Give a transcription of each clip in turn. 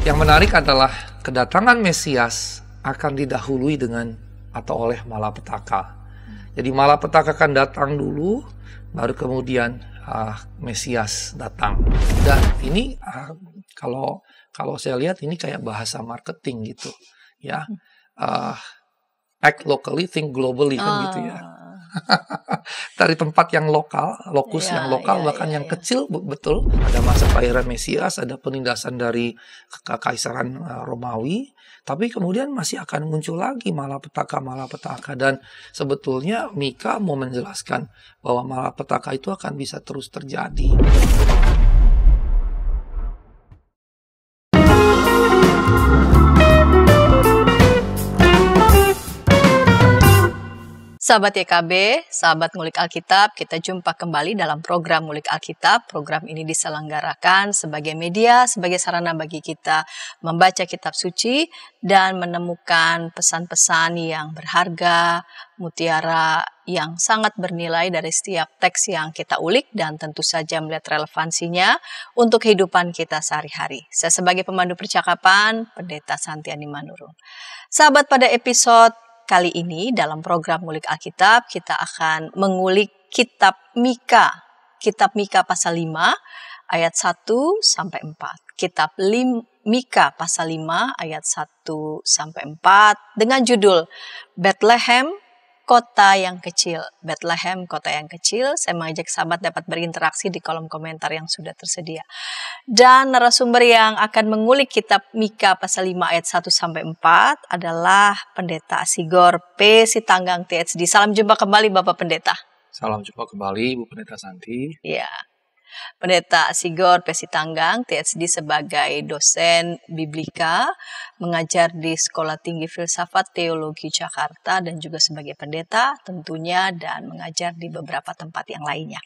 Yang menarik adalah kedatangan Mesias akan didahului dengan atau oleh malapetaka. Jadi malapetaka akan datang dulu, baru kemudian Mesias datang. Dan ini kalau saya lihat ini kayak bahasa marketing gitu, ya. Act locally, think globally kan gitu ya. Dari tempat yang lokal, lokus yang lokal, bahkan yang kecil, betul. Ada masa kelahiran Mesias, ada penindasan dari kekaisaran Romawi, tapi kemudian masih akan muncul lagi malapetaka. Dan sebetulnya Mika mau menjelaskan bahwa malapetaka itu akan bisa terus terjadi. Sahabat YKB, sahabat Ngulik Alkitab, kita jumpa kembali dalam program Ngulik Alkitab. Program ini diselenggarakan sebagai media, sebagai sarana bagi kita membaca kitab suci dan menemukan pesan-pesan yang berharga, mutiara yang sangat bernilai dari setiap teks yang kita ulik dan tentu saja melihat relevansinya untuk kehidupan kita sehari-hari. Saya sebagai pemandu percakapan, Pendeta Santiani Manurung. Sahabat, pada episode kali ini dalam program Ngulik Alkitab kita akan mengulik kitab Mika. Kitab Mika pasal 5 ayat 1 sampai 4. Kitab Mika pasal 5 ayat 1 sampai 4 dengan judul Bethlehem, Kota yang Kecil. Bethlehem, Kota yang Kecil. Saya mengajak sahabat dapat berinteraksi di kolom komentar yang sudah tersedia. Dan narasumber yang akan mengulik kitab Mika pasal 5 ayat 1 sampai 4 adalah Pendeta Sigor P. Sitanggang THD. Salam jumpa kembali Bapak Pendeta. Salam jumpa kembali Bu Pendeta Santi. Ya. Pendeta Sigor P. Sitanggang THD sebagai dosen Biblika, mengajar di Sekolah Tinggi Filsafat Teologi Jakarta dan juga sebagai pendeta tentunya dan mengajar di beberapa tempat yang lainnya.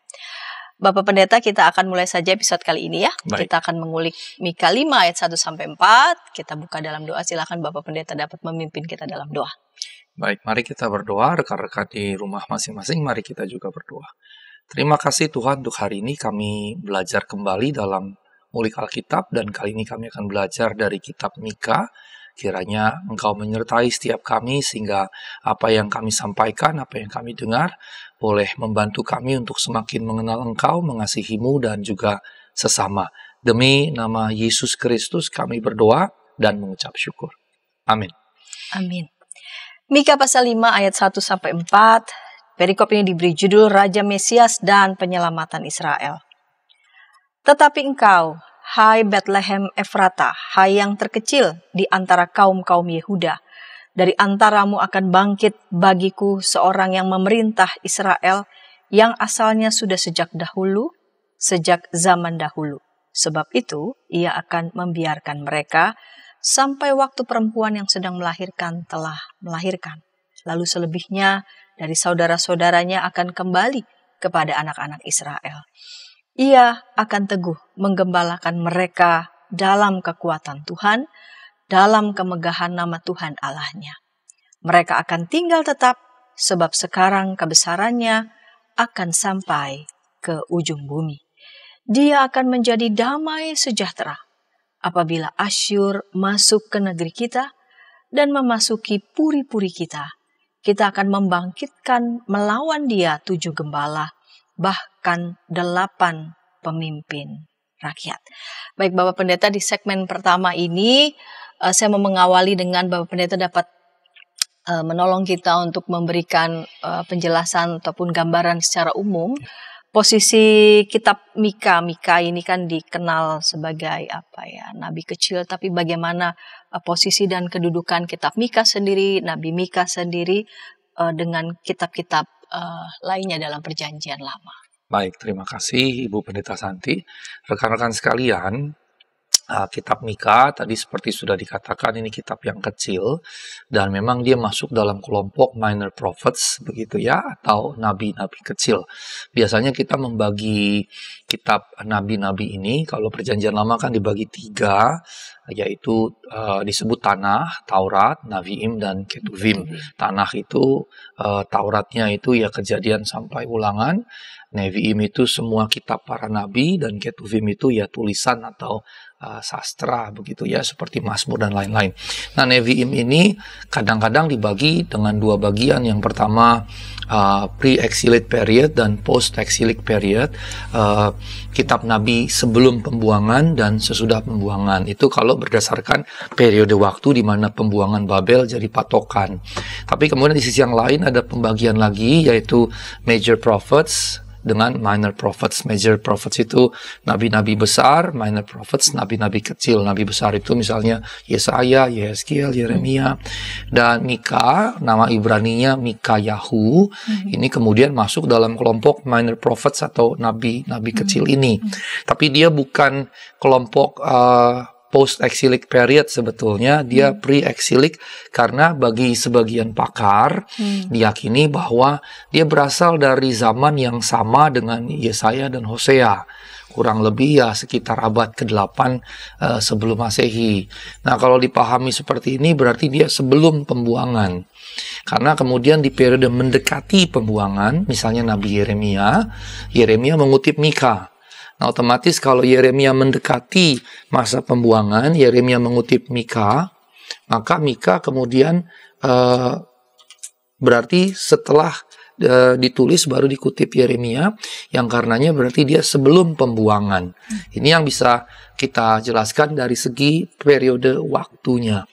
Bapak Pendeta, kita akan mulai saja episode kali ini ya. Baik. Kita akan mengulik Mika 5 ayat 1 sampai 4. Kita buka dalam doa. Silakan Bapak Pendeta dapat memimpin kita dalam doa. Baik, mari kita berdoa. Rekan-rekan di rumah masing-masing, mari kita juga berdoa. Terima kasih Tuhan untuk hari ini kami belajar kembali dalam Ngulik Alkitab dan kali ini kami akan belajar dari kitab Mika. Kiranya Engkau menyertai setiap kami sehingga apa yang kami sampaikan, apa yang kami dengar boleh membantu kami untuk semakin mengenal Engkau, mengasihi-Mu dan juga sesama. Demi nama Yesus Kristus kami berdoa dan mengucap syukur. Amin. Amin. Mika pasal 5 ayat 1 sampai 4. Perikop ini diberi judul Raja Mesias dan Penyelamatan Israel. Tetapi engkau, hai Bethlehem Efrata, hai yang terkecil di antara kaum-kaum Yehuda, dari antaramu akan bangkit bagiku seorang yang memerintah Israel, yang asalnya sudah sejak dahulu, sejak zaman dahulu. Sebab itu, ia akan membiarkan mereka sampai waktu perempuan yang sedang melahirkan telah melahirkan. Lalu selebihnya dari saudara-saudaranya akan kembali kepada anak-anak Israel. Ia akan teguh menggembalakan mereka dalam kekuatan Tuhan, dalam kemegahan nama Tuhan Allahnya. Mereka akan tinggal tetap, sebab sekarang kebesarannya akan sampai ke ujung bumi. Dia akan menjadi damai sejahtera apabila Asyur masuk ke negeri kita dan memasuki puri-puri kita. Kita akan membangkitkan melawan dia 7 gembala, bahkan 8 pemimpin rakyat. Baik Bapak Pendeta, di segmen pertama ini saya mau mengawali dengan Bapak Pendeta dapat menolong kita untuk memberikan penjelasan ataupun gambaran secara umum. Posisi kitab Mika ini kan dikenal sebagai nabi kecil, tapi bagaimana posisi dan kedudukan kitab Mika sendiri, Nabi Mika sendiri dengan kitab-kitab lainnya dalam Perjanjian Lama. Baik, terima kasih Ibu Pendeta Santi. Rekan-rekan sekalian, kitab Mika tadi seperti sudah dikatakan ini kitab yang kecil dan memang dia masuk dalam kelompok minor prophets begitu ya, atau nabi-nabi kecil. Biasanya kita membagi kitab nabi-nabi ini, kalau Perjanjian Lama kan dibagi 3, yaitu disebut Tanah, Taurat, Naviim dan Ketuvim. Tanah itu Tauratnya itu ya Kejadian sampai Ulangan, Neviim itu semua kitab para nabi, dan Ketuvim itu ya tulisan atau sastra begitu ya, seperti Mazmur dan lain-lain. Nah, Nevi'im ini kadang-kadang dibagi dengan dua bagian. Yang pertama pre-exilic period dan post-exilic period, kitab Nabi sebelum pembuangan dan sesudah pembuangan. Itu kalau berdasarkan periode waktu di mana pembuangan Babel jadi patokan. Tapi kemudian di sisi yang lain ada pembagian lagi, yaitu major prophets dengan minor prophets. Major prophets itu nabi-nabi besar, minor prophets nabi-nabi kecil. Nabi besar itu misalnya Yesaya, Yehezkiel, Yeremia, dan Mika, nama Ibraninya Mikayahu. Ini kemudian masuk dalam kelompok minor prophets atau nabi-nabi kecil ini. Tapi dia bukan kelompok post-exilic period sebetulnya, dia pre-exilic, karena bagi sebagian pakar diyakini bahwa dia berasal dari zaman yang sama dengan Yesaya dan Hosea, kurang lebih ya sekitar abad ke-8 sebelum Masehi. Nah, kalau dipahami seperti ini berarti dia sebelum pembuangan. Karena kemudian di periode mendekati pembuangan, misalnya Nabi Yeremia mengutip Mika. Nah, otomatis kalau Yeremia mendekati masa pembuangan, Yeremia mengutip Mika, maka Mika kemudian berarti setelah ditulis baru dikutip Yeremia, yang karenanya berarti dia sebelum pembuangan. Ini yang bisa kita jelaskan dari segi periode waktunya.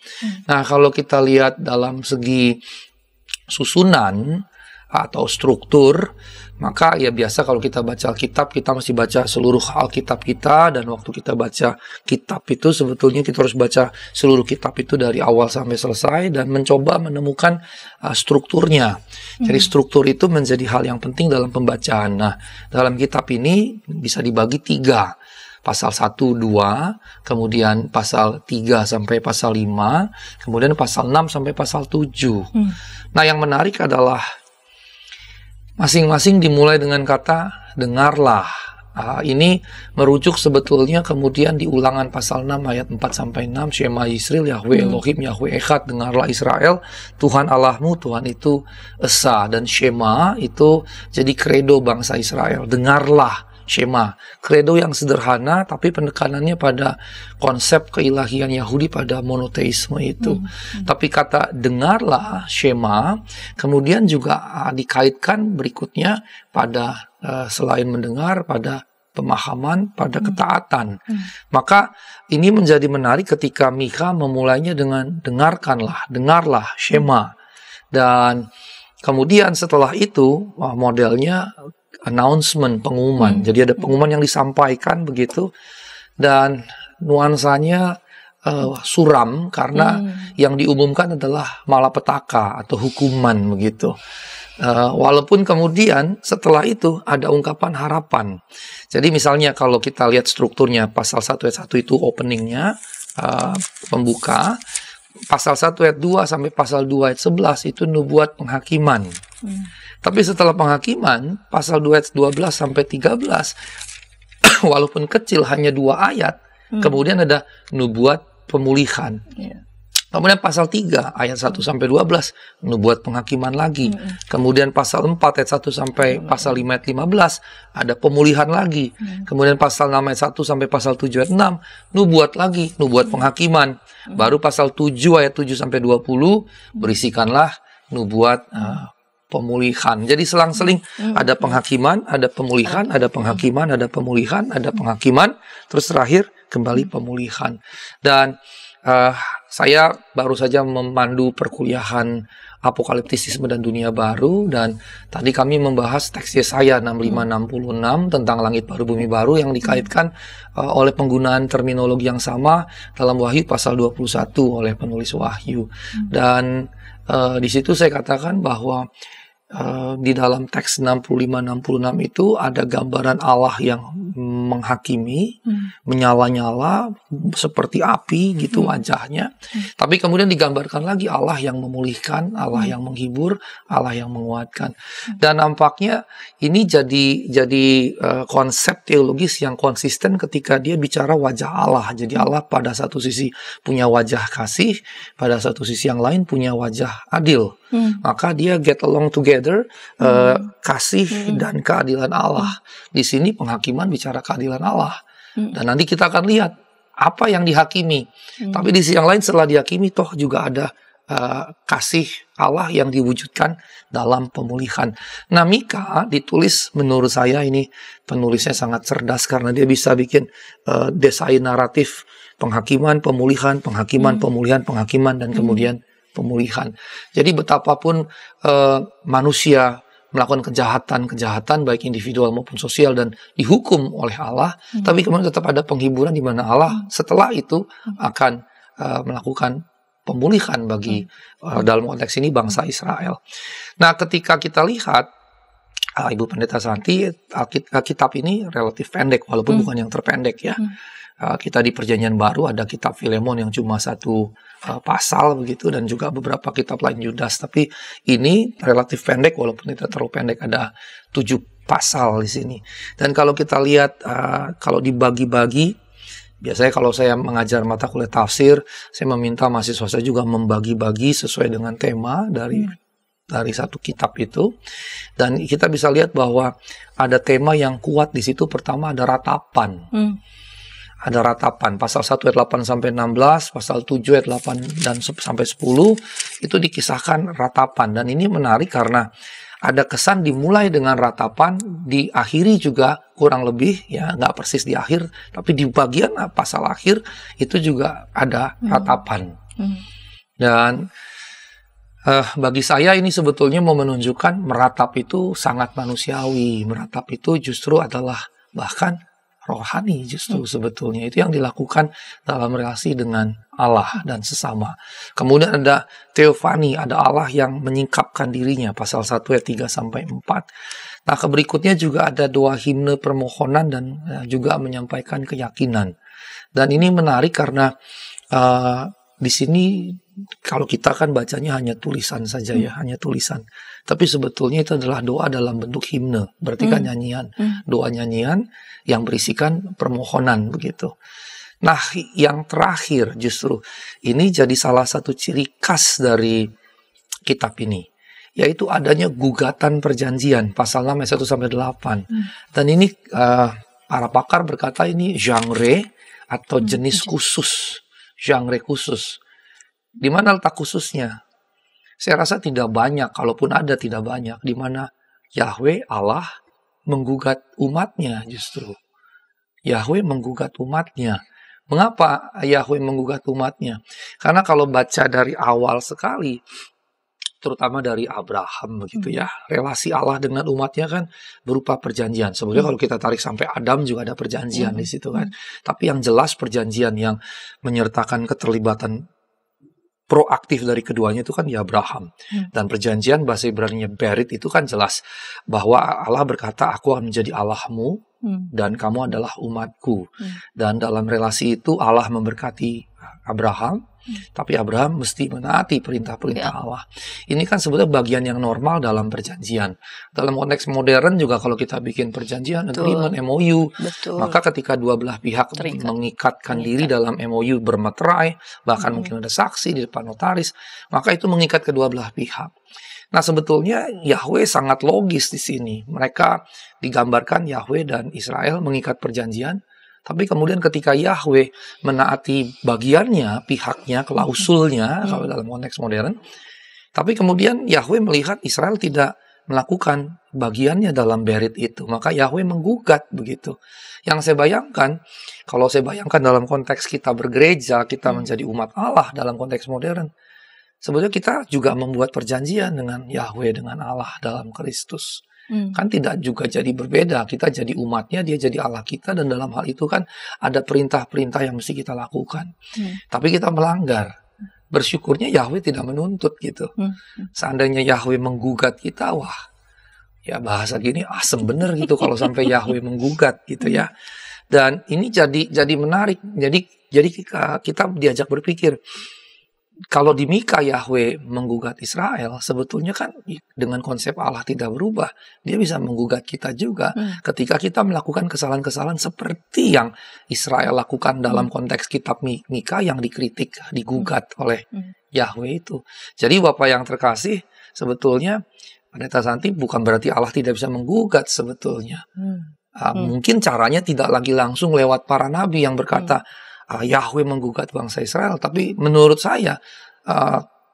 Nah, kalau kita lihat dalam segi susunan atau struktur, maka ya biasa kalau kita baca Alkitab, kita mesti baca seluruh Alkitab kita, dan waktu kita baca kitab itu sebetulnya kita harus baca seluruh kitab itu dari awal sampai selesai dan mencoba menemukan strukturnya. Jadi struktur itu menjadi hal yang penting dalam pembacaan. Nah, dalam kitab ini bisa dibagi 3. Pasal 1, 2, kemudian pasal 3 sampai pasal 5, kemudian pasal 6 sampai pasal 7. Nah, yang menarik adalah masing-masing dimulai dengan kata dengarlah. Ini merujuk sebetulnya kemudian di Ulangan pasal 6 ayat 4 sampai 6, Shema Yisrael, Yahweh Elohim, Yahweh Echad, dengarlah Israel, Tuhan Allahmu, Tuhan itu Esa. Dan Shema itu jadi kredo bangsa Israel, dengarlah. Shema, kredo yang sederhana tapi penekanannya pada konsep keilahian Yahudi, pada monoteisme itu. Tapi kata dengarlah, Shema, kemudian juga dikaitkan berikutnya pada selain mendengar, pada pemahaman, pada ketaatan. Maka ini menjadi menarik ketika Mika memulainya dengan dengarlah, Shema. Dan kemudian setelah itu modelnya announcement, pengumuman. Jadi ada pengumuman yang disampaikan begitu, dan nuansanya suram karena yang diumumkan adalah malapetaka atau hukuman begitu. Walaupun kemudian setelah itu ada ungkapan harapan. Jadi misalnya kalau kita lihat strukturnya, pasal 1 ayat 1 itu openingnya, pembuka. Pasal 1 ayat 2 sampai pasal 2 ayat 11 itu nubuat penghakiman. Tapi setelah penghakiman, pasal 2 ayat 12 sampai 13, walaupun kecil hanya 2 ayat, kemudian ada nubuat pemulihan. Kemudian pasal 3 ayat 1 sampai 12 nubuat penghakiman lagi. Kemudian pasal 4 ayat 1 sampai pasal 5 ayat 15 ada pemulihan lagi. Kemudian pasal 6 ayat 1 sampai pasal 7 ayat 6 nubuat lagi, nubuat penghakiman. Baru pasal 7 ayat 7 sampai 20 berisikanlah nubuat pemulihan. Jadi selang-seling ada penghakiman, ada pemulihan, ada penghakiman, ada pemulihan, ada penghakiman, terus terakhir kembali pemulihan. Dan saya baru saja memandu perkuliahan Apokaliptisisme dan Dunia Baru, dan tadi kami membahas teks Yesaya 65-66 tentang langit baru bumi baru yang dikaitkan oleh penggunaan terminologi yang sama dalam Wahyu pasal 21 oleh penulis Wahyu. Dan di situ saya katakan bahwa di dalam teks 65-66 itu ada gambaran Allah yang menghakimi, menyala-nyala seperti api gitu wajahnya. Tapi kemudian digambarkan lagi Allah yang memulihkan, Allah yang menghibur, Allah yang menguatkan. Dan nampaknya ini jadi konsep teologis yang konsisten ketika dia bicara wajah Allah. Jadi Allah pada satu sisi punya wajah kasih, pada satu sisi yang lain punya wajah adil. Maka dia get along together, kasih dan keadilan Allah. Di sini penghakiman bicara keadilan Allah. Dan nanti kita akan lihat apa yang dihakimi. Tapi di sisi yang lain setelah dihakimi toh juga ada kasih Allah yang diwujudkan dalam pemulihan. Nah, Mika ditulis menurut saya ini penulisnya sangat cerdas karena dia bisa bikin desain naratif penghakiman, pemulihan, penghakiman, pemulihan, penghakiman, dan kemudian pemulihan. Jadi betapapun manusia melakukan kejahatan baik individual maupun sosial dan dihukum oleh Allah, tapi kemudian tetap ada penghiburan di mana Allah setelah itu akan melakukan pemulihan bagi dalam konteks ini bangsa Israel. Nah, ketika kita lihat Ibu Pendeta Santi, kitab ini relatif pendek walaupun bukan yang terpendek ya. Kita di Perjanjian Baru ada kitab Filemon yang cuma 1 pasal begitu, dan juga beberapa kitab lain Yudas, tapi ini relatif pendek walaupun tidak terlalu pendek, ada 7 pasal di sini. Dan kalau kita lihat kalau dibagi-bagi, biasanya kalau saya mengajar mata kuliah tafsir, saya meminta mahasiswa saya juga membagi-bagi sesuai dengan tema dari satu kitab itu. Dan kita bisa lihat bahwa ada tema yang kuat di situ. Pertama ada ratapan. Ada ratapan, pasal 1 ayat 8 sampai 16, pasal 7 ayat 8 dan sampai 10 itu dikisahkan ratapan. Dan ini menarik karena ada kesan dimulai dengan ratapan, diakhiri juga kurang lebih ya, nggak persis di akhir, tapi di bagian pasal akhir itu juga ada ratapan. Dan bagi saya ini sebetulnya mau menunjukkan meratap itu sangat manusiawi. Meratap itu justru adalah bahkan rohani justru sebetulnya. Itu yang dilakukan dalam relasi dengan Allah dan sesama. Kemudian ada teofani, ada Allah yang menyingkapkan dirinya, pasal 1 ayat 3 sampai 4. Nah, berikutnya juga ada doa himne permohonan dan juga menyampaikan keyakinan. Dan ini menarik karena di sini kalau kita kan bacanya hanya tulisan saja ya, hanya tulisan. Tapi sebetulnya itu adalah doa dalam bentuk himne, berarti kan nyanyian, doa nyanyian yang berisikan permohonan begitu. Nah, yang terakhir justru ini jadi salah satu ciri khas dari kitab ini, yaitu adanya gugatan perjanjian, pasal 6 ayat 1 sampai 8. Dan ini para pakar berkata ini genre atau jenis khusus, genre khusus. Di mana letak khususnya? Saya rasa tidak banyak, kalaupun ada tidak banyak, di mana Yahweh Allah menggugat umatnya justru. Yahweh menggugat umatnya. Mengapa Yahweh menggugat umatnya? Karena kalau baca dari awal sekali, terutama dari Abraham begitu ya, relasi Allah dengan umatnya kan berupa perjanjian. Sebenarnya kalau kita tarik sampai Adam juga ada perjanjian di situ kan. Tapi yang jelas perjanjian yang menyertakan keterlibatan proaktif dari keduanya itu kan ya Abraham. Dan perjanjian bahasa Ibrani-nya berit itu kan jelas bahwa Allah berkata, aku akan menjadi Allahmu dan kamu adalah umatku. Dan dalam relasi itu Allah memberkati Abraham, tapi Abraham mesti menaati perintah-perintah Allah. Ini kan sebetulnya bagian yang normal dalam perjanjian. Dalam konteks modern juga kalau kita bikin perjanjian, agreement, MOU, maka ketika dua belah pihak mengikatkan diri dalam MOU bermeterai, bahkan mungkin ada saksi di depan notaris, maka itu mengikat kedua belah pihak. Nah, sebetulnya Yahweh sangat logis di sini. Mereka digambarkan Yahweh dan Israel mengikat perjanjian. Tapi kemudian ketika Yahweh menaati bagiannya, pihaknya, klausulnya, kalau dalam konteks modern, tapi kemudian Yahweh melihat Israel tidak melakukan bagiannya dalam berit itu, maka Yahweh menggugat begitu. Yang saya bayangkan, kalau saya bayangkan dalam konteks kita bergereja, kita menjadi umat Allah dalam konteks modern, sebetulnya kita juga membuat perjanjian dengan Yahweh, dengan Allah dalam Kristus. Kan tidak juga jadi berbeda. Kita jadi umatnya, dia jadi Allah kita, dan dalam hal itu kan ada perintah-perintah yang mesti kita lakukan. Tapi kita melanggar. Bersyukurnya Yahweh tidak menuntut gitu. Seandainya Yahweh menggugat kita, wah, ya bahasa gini asem bener gitu kalau sampai Yahweh menggugat gitu ya. Dan ini jadi menarik. Jadi kita diajak berpikir, kalau di Mika Yahweh menggugat Israel, sebetulnya kan dengan konsep Allah tidak berubah. Dia bisa menggugat kita juga ketika kita melakukan kesalahan-kesalahan seperti yang Israel lakukan dalam konteks kitab Mika yang dikritik, digugat oleh Yahweh itu. Jadi Bapak yang terkasih, sebetulnya Pendeta Santi bukan berarti Allah tidak bisa menggugat sebetulnya. Mungkin caranya tidak lagi langsung lewat para nabi yang berkata, Yahweh menggugat bangsa Israel, tapi menurut saya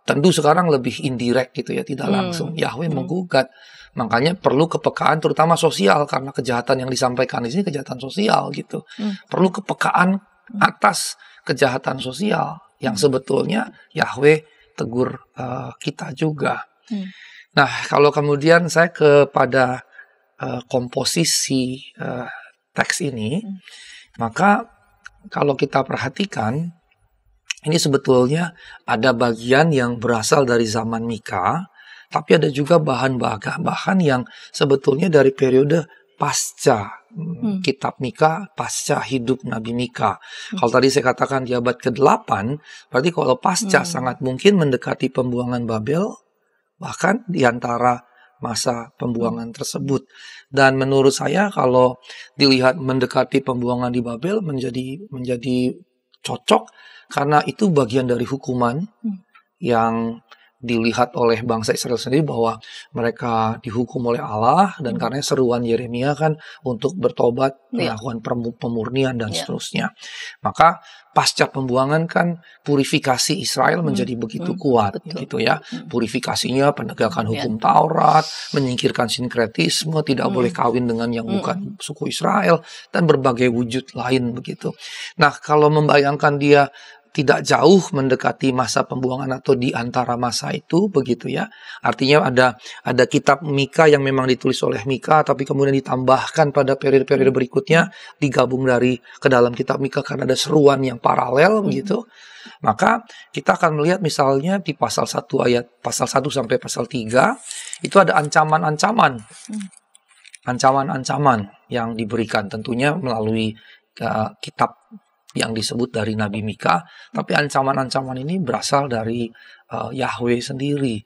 tentu sekarang lebih indirect gitu ya, tidak langsung. Yahweh menggugat. Makanya perlu kepekaan terutama sosial, karena kejahatan yang disampaikan di sini kejahatan sosial gitu. Perlu kepekaan atas kejahatan sosial yang sebetulnya Yahweh tegur kita juga. Nah, kalau kemudian saya kepada komposisi teks ini, maka kalau kita perhatikan, ini sebetulnya ada bagian yang berasal dari zaman Mika, tapi ada juga bahan yang sebetulnya dari periode pasca kitab Mika, pasca hidup Nabi Mika. Kalau tadi saya katakan di abad ke-8, berarti kalau pasca sangat mungkin mendekati pembuangan Babel, bahkan di antara masa pembuangan tersebut. Dan menurut saya kalau dilihat mendekati pembuangan di Babel menjadi cocok, karena itu bagian dari hukuman yang dilihat oleh bangsa Israel sendiri, bahwa mereka dihukum oleh Allah, dan karena seruan Yeremia kan untuk bertobat, melakukan pemurnian dan seterusnya. Maka pasca pembuangan kan purifikasi Israel menjadi begitu kuat, gitu ya. Purifikasinya penegakan hukum Taurat, menyingkirkan sinkretisme, tidak boleh kawin dengan yang bukan suku Israel, dan berbagai wujud lain begitu. Nah, kalau membayangkan dia tidak jauh mendekati masa pembuangan atau di antara masa itu begitu ya. Artinya ada kitab Mika yang memang ditulis oleh Mika, tapi kemudian ditambahkan pada periode-periode berikutnya, digabung ke dalam kitab Mika karena ada seruan yang paralel begitu. Maka kita akan melihat misalnya di pasal 1 sampai pasal 3 itu ada ancaman-ancaman. Ancaman-ancaman yang diberikan tentunya melalui kitab yang disebut dari Nabi Mika, tapi ancaman-ancaman ini berasal dari Yahweh sendiri.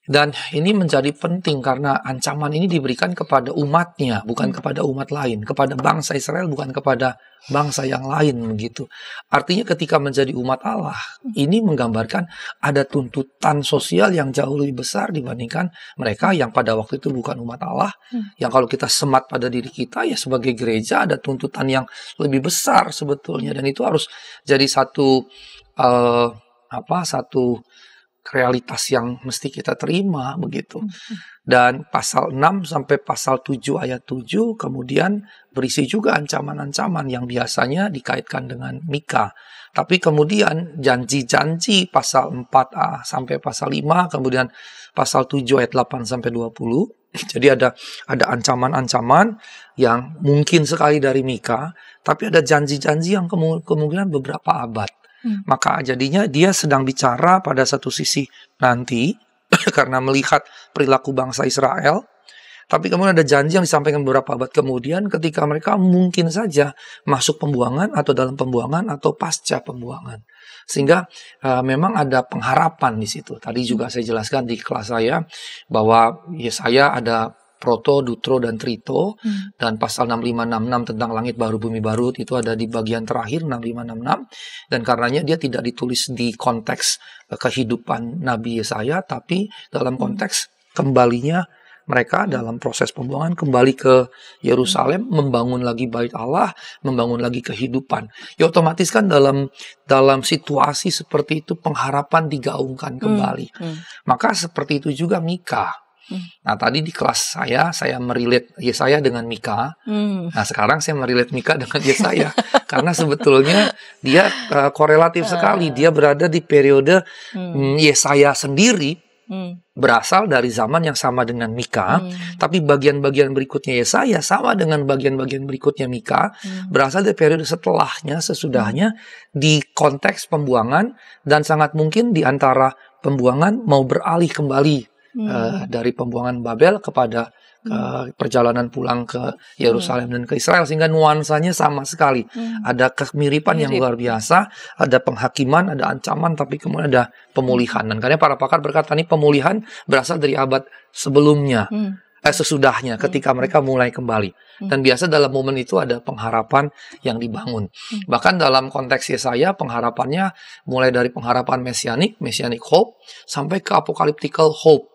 Dan ini menjadi penting karena ancaman ini diberikan kepada umatnya, bukan kepada umat lain, kepada bangsa Israel, bukan kepada bangsa yang lain begitu. Artinya ketika menjadi umat Allah, ini menggambarkan ada tuntutan sosial yang jauh lebih besar dibandingkan mereka yang pada waktu itu bukan umat Allah. Yang kalau kita semat pada diri kita ya sebagai gereja, ada tuntutan yang lebih besar sebetulnya, dan itu harus jadi satu realitas yang mesti kita terima begitu. Dan pasal 6 sampai pasal 7 ayat 7 kemudian berisi juga ancaman-ancaman yang biasanya dikaitkan dengan Mika. Tapi kemudian janji-janji pasal 4a sampai pasal 5, kemudian pasal 7 ayat 8 sampai 20. Jadi ada ancaman-ancaman yang mungkin sekali dari Mika, tapi ada janji-janji yang kemungkinan beberapa abad. Maka jadinya dia sedang bicara pada satu sisi nanti karena melihat perilaku bangsa Israel, tapi kemudian ada janji yang disampaikan beberapa abad kemudian ketika mereka mungkin saja masuk pembuangan atau dalam pembuangan atau pasca pembuangan. Sehingga memang ada pengharapan di situ. Tadi juga saya jelaskan di kelas saya bahwa Yesaya ada Proto, Dutro, dan Trito, dan pasal 6566 tentang langit baru, bumi baru itu ada di bagian terakhir 6566, dan karenanya dia tidak ditulis di konteks kehidupan Nabi Yesaya, tapi dalam konteks kembalinya mereka dalam proses pembuangan kembali ke Yerusalem, membangun lagi bait Allah, membangun lagi kehidupan. Ya otomatis kan dalam situasi seperti itu pengharapan digaungkan kembali. Maka seperti itu juga Mika. Nah tadi di kelas saya merelate Yesaya dengan Mika. Nah sekarang saya merelate Mika dengan Yesaya karena sebetulnya dia korelatif sekali. Dia berada di periode Yesaya sendiri berasal dari zaman yang sama dengan Mika, tapi bagian-bagian berikutnya Yesaya sama dengan bagian-bagian berikutnya Mika, berasal dari periode setelahnya, sesudahnya, di konteks pembuangan, dan sangat mungkin di antara pembuangan mau beralih kembali dari pembuangan Babel kepada perjalanan pulang ke Yerusalem dan ke Israel, sehingga nuansanya sama sekali. Ada kemiripan yang luar biasa, ada penghakiman, ada ancaman, tapi kemudian ada pemulihan. Dan karena para pakar berkata ini pemulihan berasal dari abad sebelumnya, sesudahnya, ketika mereka mulai kembali. Dan biasa dalam momen itu ada pengharapan yang dibangun. Bahkan dalam konteks Yesaya, pengharapannya mulai dari pengharapan messianic hope, sampai ke apocalyptical hope.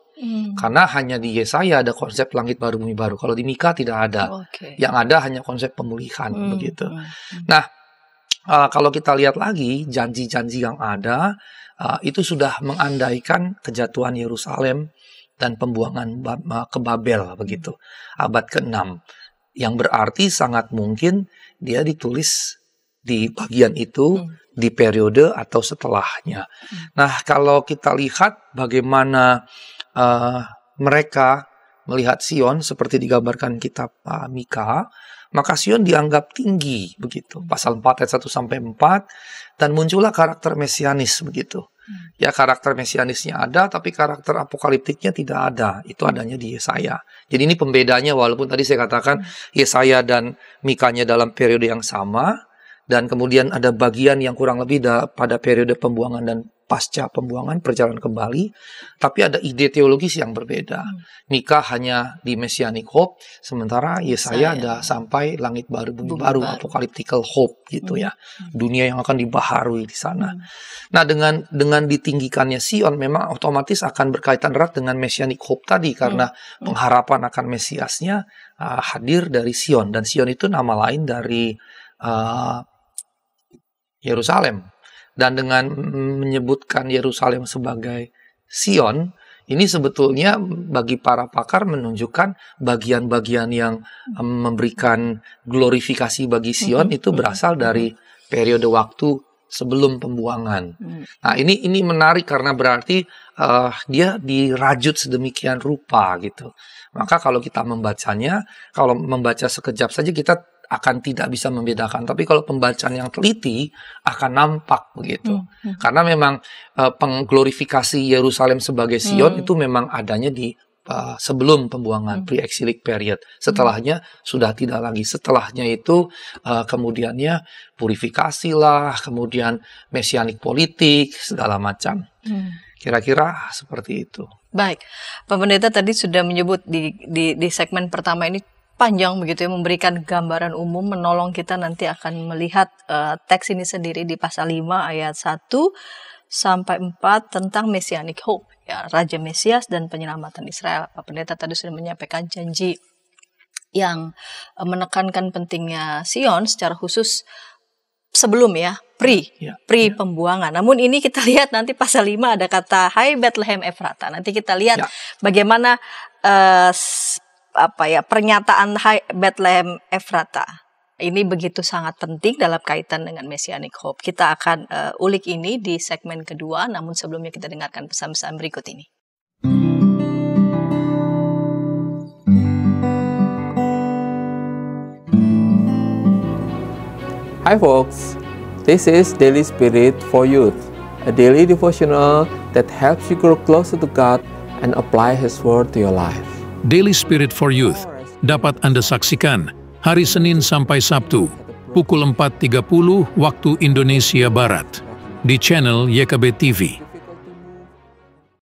Karena hanya di Yesaya ada konsep langit baru bumi baru. Kalau di Mika tidak ada. Yang ada hanya konsep pemulihan begitu. Nah, kalau kita lihat lagi janji-janji yang ada, itu sudah mengandaikan kejatuhan Yerusalem dan pembuangan ke Babel begitu, abad ke-6. Yang berarti sangat mungkin dia ditulis di bagian itu di periode atau setelahnya. Nah, kalau kita lihat bagaimana mereka melihat Sion seperti digambarkan kitab Mika, maka Sion dianggap tinggi begitu. Pasal 4 ayat 1 sampai 4, dan muncullah karakter mesianis begitu. Ya, karakter mesianisnya ada, tapi karakter apokaliptiknya tidak ada. Itu adanya di Yesaya. Jadi ini pembedanya, walaupun tadi saya katakan Yesaya dan Mikanya dalam periode yang sama, dan kemudian ada bagian yang kurang lebih pada periode pembuangan dan pasca pembuangan, perjalanan kembali, tapi ada ide teologis yang berbeda. Mika hanya di Messianic Hope, sementara Yesaya ada sampai langit baru, bumi baru, apocalyptical hope gitu ya. Dunia yang akan dibaharui di sana. Nah, dengan ditinggikannya Sion memang otomatis akan berkaitan erat dengan Messianic Hope tadi, karena pengharapan akan Mesiasnya hadir dari Sion, dan Sion itu nama lain dari Yerusalem. Dan dengan menyebutkan Yerusalem sebagai Sion, ini sebetulnya bagi para pakar menunjukkan bagian-bagian yang memberikan glorifikasi bagi Sion itu berasal dari periode waktu sebelum pembuangan. Nah, ini menarik karena berarti dia dirajut sedemikian rupa gitu. Maka kalau kita membacanya, kalau membaca sekejap saja kita akan tidak bisa membedakan. Tapi kalau pembacaan yang teliti akan nampak begitu. Karena memang pengglorifikasi Yerusalem sebagai Sion itu memang adanya di sebelum pembuangan, pre-exilic period. Setelahnya sudah tidak lagi. Setelahnya itu kemudiannya purifikasi lah, kemudian mesianik politik, segala macam. Kira-kira seperti itu. Baik, Pak Pendeta tadi sudah menyebut di segmen pertama ini panjang begitu ya, memberikan gambaran umum, menolong kita nanti akan melihat teks ini sendiri di pasal 5 ayat 1 sampai 4 tentang Messianic Hope, ya, Raja Mesias dan penyelamatan Israel. Pak Pendeta tadi sudah menyampaikan janji yang menekankan pentingnya Sion secara khusus sebelum ya, pre pembuangan. Namun ini kita lihat nanti pasal 5 ada kata Hai Bethlehem Efrata. Nanti kita lihat bagaimana pernyataan Hai Bethlehem Efrata ini begitu sangat penting dalam kaitan dengan Messianic Hope. Kita akan ulik ini di segmen kedua, namun sebelumnya kita dengarkan pesan-pesan berikut ini. Hi folks, this is Daily Spirit for Youth, a daily devotional that helps you grow closer to God and apply His Word to your life. Daily Spirit for Youth dapat Anda saksikan hari Senin sampai Sabtu pukul 4.30 waktu Indonesia Barat di channel YKB TV.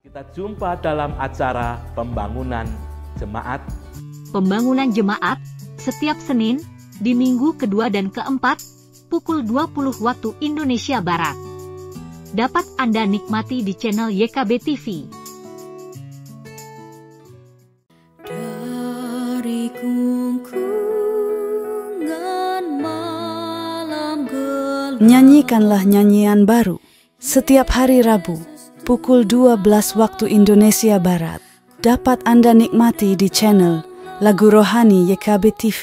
Kita jumpa dalam acara Pembangunan Jemaat. Pembangunan Jemaat setiap Senin di minggu kedua dan keempat pukul 20 waktu Indonesia Barat. Dapat Anda nikmati di channel YKB TV. Nyanyikanlah nyanyian baru setiap hari Rabu pukul 12 waktu Indonesia Barat. Dapat Anda nikmati di channel Lagu Rohani YKB TV.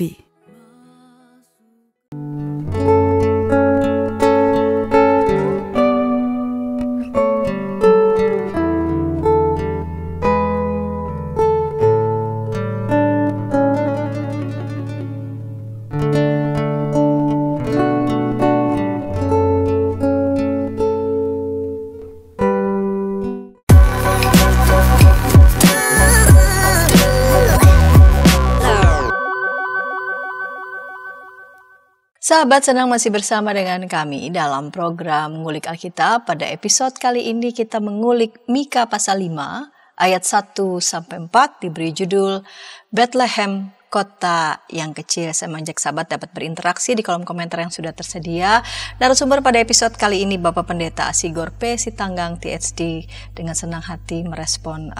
Sahabat, senang masih bersama dengan kami dalam program Mengulik Alkitab. Pada episode kali ini kita mengulik Mika pasal 5 ayat 1 sampai 4 diberi judul Bethlehem kota yang kecil. Saya mengajak sahabat dapat berinteraksi di kolom komentar yang sudah tersedia. Narasumber pada episode kali ini Bapak Pendeta Sigor P. Sitanggang THD dengan senang hati merespon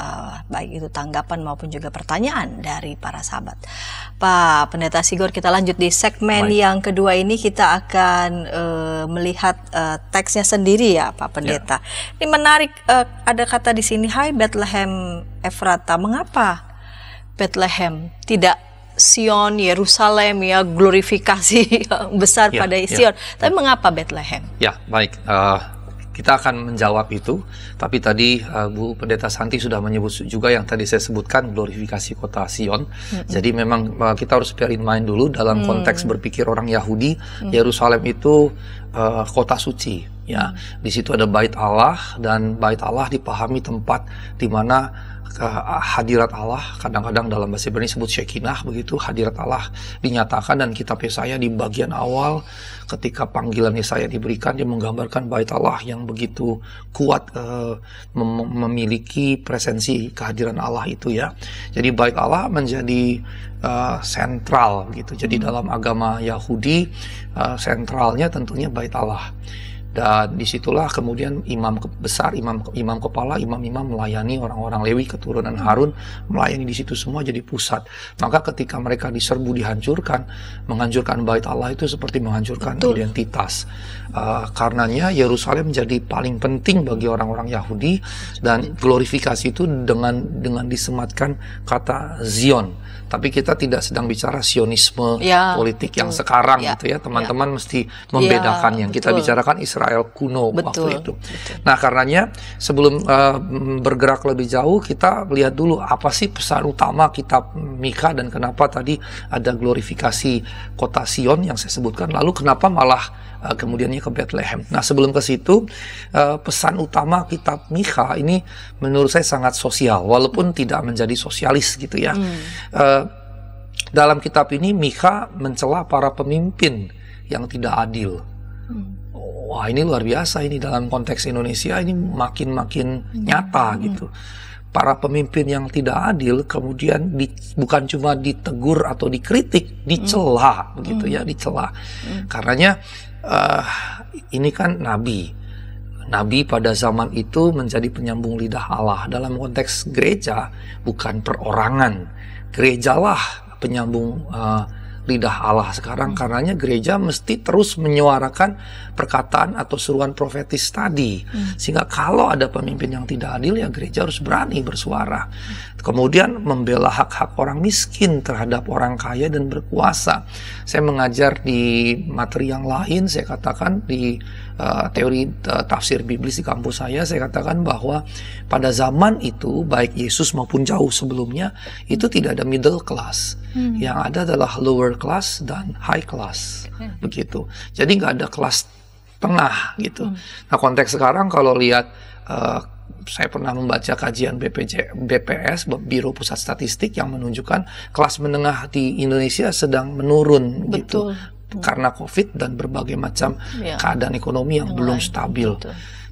baik itu tanggapan maupun juga pertanyaan dari para sahabat. Pak Pendeta Sigor, kita lanjut di segmen yang kedua ini. Kita akan melihat teksnya sendiri ya Pak Pendeta. Ini menarik, ada kata di sini, Hai Bethlehem Efrata. Mengapa Bethlehem, tidak Sion, Yerusalem ya, glorifikasi besar pada Sion. Tapi mengapa Bethlehem? Ya, baik. Kita akan menjawab itu. Tapi tadi Bu Pendeta Santi sudah menyebut juga yang tadi saya sebutkan, glorifikasi kota Sion. Jadi memang kita harus bear in mind dulu dalam konteks berpikir orang Yahudi, Yerusalem itu kota suci. Ya, di situ ada Bait Allah, dan Bait Allah dipahami tempat di mana hadirat Allah, kadang-kadang dalam bahasa Ibrani disebut Shekinah, begitu hadirat Allah dinyatakan. Dan kitab Yesaya di bagian awal ketika panggilan Yesaya diberikan, dia menggambarkan Bait Allah yang begitu kuat, memiliki presensi kehadiran Allah itu ya. Jadi Bait Allah menjadi sentral begitu. Jadi dalam agama Yahudi sentralnya tentunya Bait Allah. Dan disitulah kemudian imam besar, imam kepala, imam-imam melayani orang-orang Lewi keturunan Harun, melayani di situ semua jadi pusat. Maka ketika mereka diserbu, dihancurkan, menghancurkan Bait Allah itu seperti menghancurkan identitas. Karenanya Yerusalem menjadi paling penting bagi orang-orang Yahudi, dan glorifikasi itu dengan disematkan kata Zion. Tapi kita tidak sedang bicara Sionisme politik yang sekarang gitu ya. Teman-teman mesti membedakannya. Kita bicarakan Israel kuno waktu itu. Nah, karenanya sebelum bergerak lebih jauh, kita lihat dulu apa sih pesan utama kitab Mika dan kenapa tadi ada glorifikasi kota Sion yang saya sebutkan. Lalu kenapa malah kemudiannya ke Bethlehem. Nah, sebelum ke situ, pesan utama kitab Mika ini menurut saya sangat sosial, walaupun tidak menjadi sosialis gitu ya. Dalam kitab ini Mika mencela para pemimpin yang tidak adil. Wah, ini luar biasa, ini dalam konteks Indonesia ini makin nyata gitu. Para pemimpin yang tidak adil kemudian bukan cuma ditegur atau dikritik, dicela begitu ya, dicela. Karenanya ini kan nabi pada zaman itu menjadi penyambung lidah Allah. Dalam konteks gereja bukan perorangan, gerejalah penyambung lidah Allah sekarang. Karenanya gereja mesti terus menyuarakan perkataan atau seruan profetis tadi. Sehingga kalau ada pemimpin yang tidak adil, ya gereja harus berani bersuara. Kemudian membela hak-hak orang miskin terhadap orang kaya dan berkuasa. Saya mengajar di materi yang lain, saya katakan di teori tafsir biblis di kampus saya katakan bahwa pada zaman itu, baik Yesus maupun jauh sebelumnya, itu tidak ada middle class. Yang ada adalah lower class dan high class. Begitu. Jadi nggak ada kelas tengah gitu. Nah, konteks sekarang kalau lihat, saya pernah membaca kajian BPS, Biro Pusat Statistik, yang menunjukkan kelas menengah di Indonesia sedang menurun gitu. Karena COVID dan berbagai macam keadaan ekonomi yang belum stabil.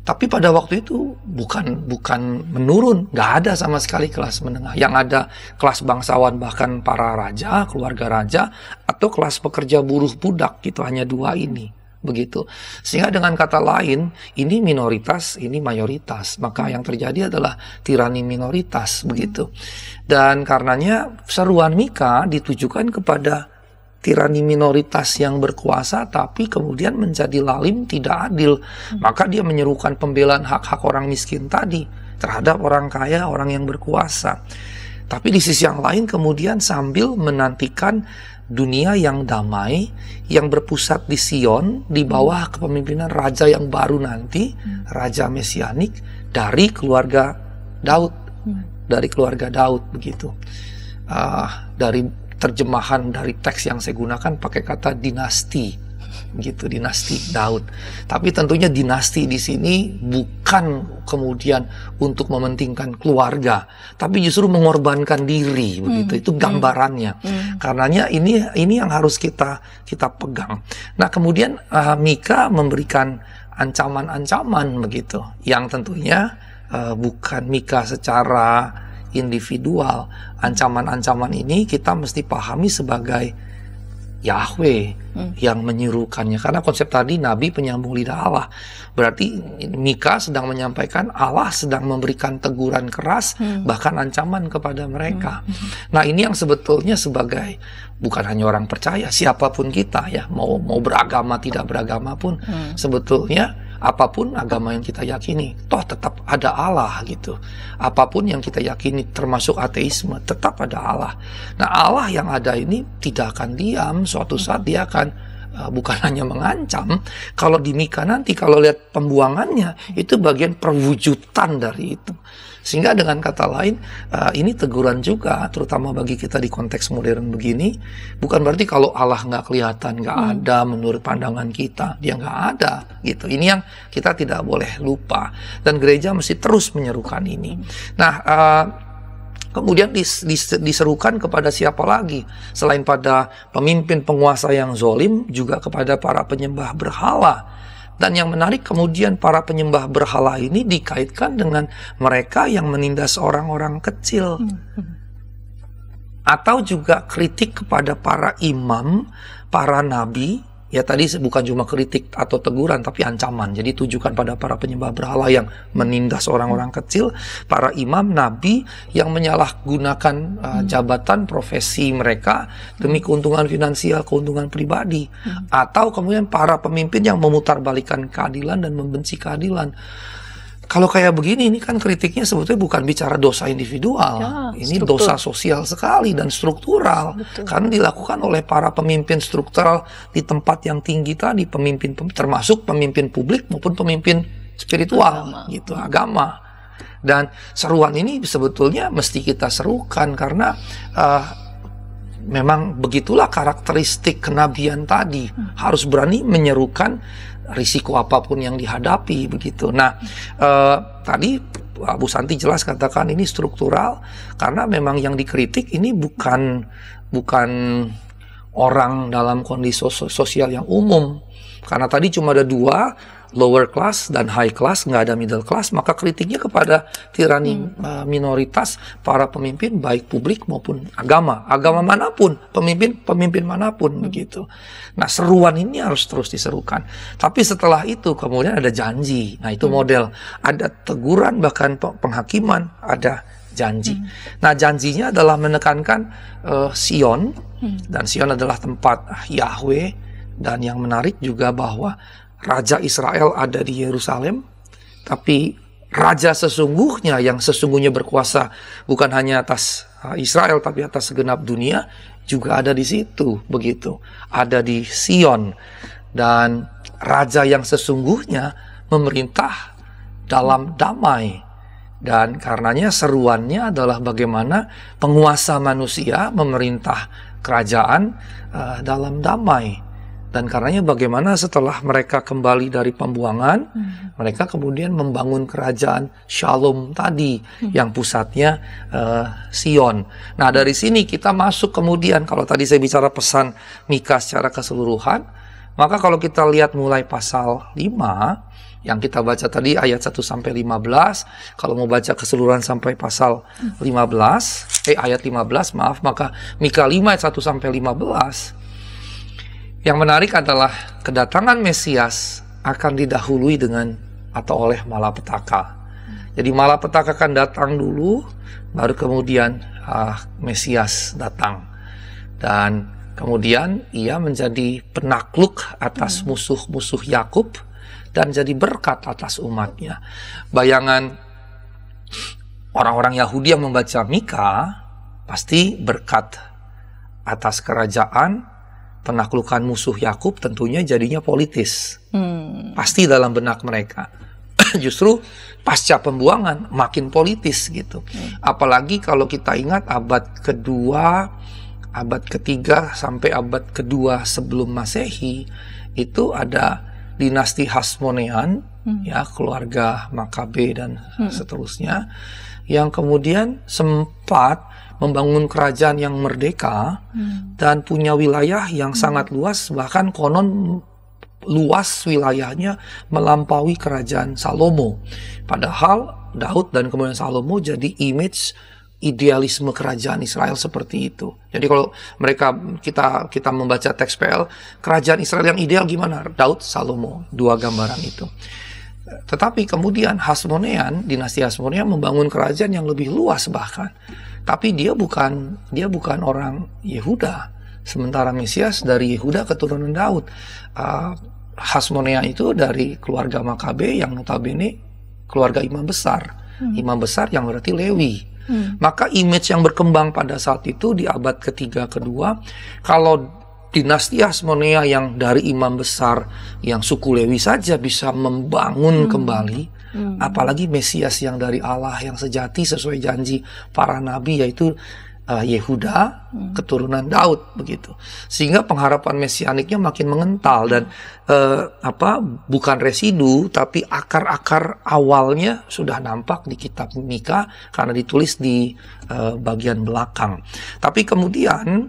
Tapi pada waktu itu bukan menurun, nggak ada sama sekali kelas menengah. Yang ada kelas bangsawan, bahkan para raja, keluarga raja, atau kelas pekerja buruh budak gitu, hanya dua ini. Begitu. Sehingga dengan kata lain, ini minoritas, ini mayoritas. Maka yang terjadi adalah tirani minoritas, begitu. Dan karenanya seruan Mika ditujukan kepada tirani minoritas yang berkuasa, tapi kemudian menjadi lalim, tidak adil. Maka dia menyerukan pembelaan hak-hak orang miskin tadi terhadap orang kaya, orang yang berkuasa. Tapi di sisi yang lain kemudian sambil menantikan dunia yang damai, yang berpusat di Sion, di bawah kepemimpinan raja yang baru nanti, raja mesianik dari keluarga Daud, dari keluarga Daud begitu. Dari terjemahan dari teks yang saya gunakan pakai kata dinasti, gitu, dinasti Daud. Tapi tentunya dinasti di sini bukan kemudian untuk mementingkan keluarga, tapi justru mengorbankan diri, begitu. Itu gambarannya. Karenanya ini yang harus kita pegang. Nah, kemudian Mika memberikan ancaman-ancaman begitu, yang tentunya bukan Mika secara individual. Ancaman-ancaman ini kita mesti pahami sebagai Yahweh yang menyuruhkannya. Karena konsep tadi Nabi penyambung lidah Allah. Berarti Mika sedang menyampaikan Allah sedang memberikan teguran keras, bahkan ancaman kepada mereka. Nah, ini yang sebetulnya sebagai bukan hanya orang percaya, siapapun kita ya, mau beragama tidak beragama pun, sebetulnya apapun agama yang kita yakini, toh tetap ada Allah gitu. Apapun yang kita yakini, termasuk ateisme, tetap ada Allah. Nah, Allah yang ada ini tidak akan diam. Suatu saat dia akan bukan hanya mengancam. Kalau di Mika nanti, kalau lihat pembuangannya, itu bagian perwujudan dari itu. Sehingga dengan kata lain, ini teguran juga, terutama bagi kita di konteks modern begini. Bukan berarti kalau Allah nggak kelihatan, nggak ada menurut pandangan kita, dia nggak ada gitu. Ini yang kita tidak boleh lupa. Dan gereja mesti terus menyerukan ini. Nah, kemudian diserukan kepada siapa lagi? Selain pada pemimpin penguasa yang zolim, juga kepada para penyembah berhala. Dan yang menarik kemudian para penyembah berhala ini dikaitkan dengan mereka yang menindas orang-orang kecil. Atau juga kritik kepada para imam, para nabi. Ya tadi bukan cuma kritik atau teguran, tapi ancaman. Jadi tujukan pada para penyembah berhala yang menindas orang-orang kecil, para imam, nabi yang menyalahgunakan jabatan profesi mereka demi keuntungan finansial, keuntungan pribadi. Atau kemudian para pemimpin yang memutarbalikkan keadilan dan membenci keadilan. Kalau kayak begini, ini kan kritiknya sebetulnya bukan bicara dosa individual. Ya, ini dosa sosial sekali dan struktural. Betul. Karena dilakukan oleh para pemimpin struktural di tempat yang tinggi tadi, pemimpin termasuk pemimpin publik maupun pemimpin spiritual, agama. Dan seruan ini sebetulnya mesti kita serukan karena memang begitulah karakteristik kenabian tadi. Harus berani menyerukan risiko apapun yang dihadapi begitu. Nah, tadi Bu Santi jelas katakan ini struktural karena memang yang dikritik ini bukan orang dalam kondisi sosial yang umum. Karena tadi cuma ada dua, lower class dan high class, nggak ada middle class, maka kritiknya kepada tirani minoritas para pemimpin baik publik maupun agama manapun, pemimpin manapun begitu. Nah, seruan ini harus terus diserukan. Tapi setelah itu kemudian ada janji. Nah, itu model, ada teguran bahkan penghakiman, ada janji. Nah, janjinya adalah menekankan Sion, dan Sion adalah tempat Yahweh. Dan yang menarik juga bahwa Raja Israel ada di Yerusalem, tapi Raja sesungguhnya yang sesungguhnya berkuasa bukan hanya atas Israel tapi atas segenap dunia juga ada di situ, begitu. Ada di Sion. Dan Raja yang sesungguhnya memerintah dalam damai. Dan karenanya seruannya adalah bagaimana penguasa manusia memerintah kerajaan dalam damai. Dan karenanya bagaimana setelah mereka kembali dari pembuangan, mereka kemudian membangun kerajaan Shalom tadi, yang pusatnya Sion. Nah, dari sini kita masuk kemudian, kalau tadi saya bicara pesan Mika secara keseluruhan, maka kalau kita lihat mulai pasal 5, yang kita baca tadi ayat 1-15, kalau mau baca keseluruhan sampai pasal 15, ayat 15, maka Mika 5 ayat 1-15, yang menarik adalah kedatangan Mesias akan didahului dengan atau oleh malapetaka. Jadi malapetaka akan datang dulu, baru kemudian Mesias datang. Dan kemudian ia menjadi penakluk atas musuh-musuh Yakub dan jadi berkat atas umatnya. Bayangan orang-orang Yahudi yang membaca Mika pasti berkat atas kerajaan, penaklukan musuh Yakub tentunya jadinya politis. Pasti dalam benak mereka. Justru pasca pembuangan makin politis gitu. Apalagi kalau kita ingat abad kedua, abad ketiga sampai abad kedua sebelum Masehi, itu ada dinasti Hasmonean, ya, keluarga Makabe dan seterusnya, yang kemudian sempat membangun kerajaan yang merdeka dan punya wilayah yang sangat luas, bahkan konon luas wilayahnya melampaui kerajaan Salomo. Padahal Daud dan kemudian Salomo jadi image idealisme kerajaan Israel seperti itu. Jadi kalau kita membaca teks PL, kerajaan Israel yang ideal gimana? Daud, Salomo, dua gambaran itu. Tetapi kemudian Hasmonean, dinasti Hasmonean membangun kerajaan yang lebih luas bahkan. Tapi dia bukan orang Yehuda. Sementara Mesias dari Yehuda keturunan Daud. Hasmonean itu dari keluarga Makabe yang notabene keluarga imam besar. Imam besar yang berarti Lewi. Maka image yang berkembang pada saat itu di abad ketiga kedua, kalau dinasti Hasmonea yang dari imam besar yang suku Lewi saja bisa membangun kembali, apalagi Mesias yang dari Allah yang sejati sesuai janji para nabi, yaitu Yehuda keturunan Daud begitu. Sehingga pengharapan mesianiknya makin mengental dan bukan residu tapi akar-akar awalnya sudah nampak di kitab Mika karena ditulis di bagian belakang. Tapi kemudian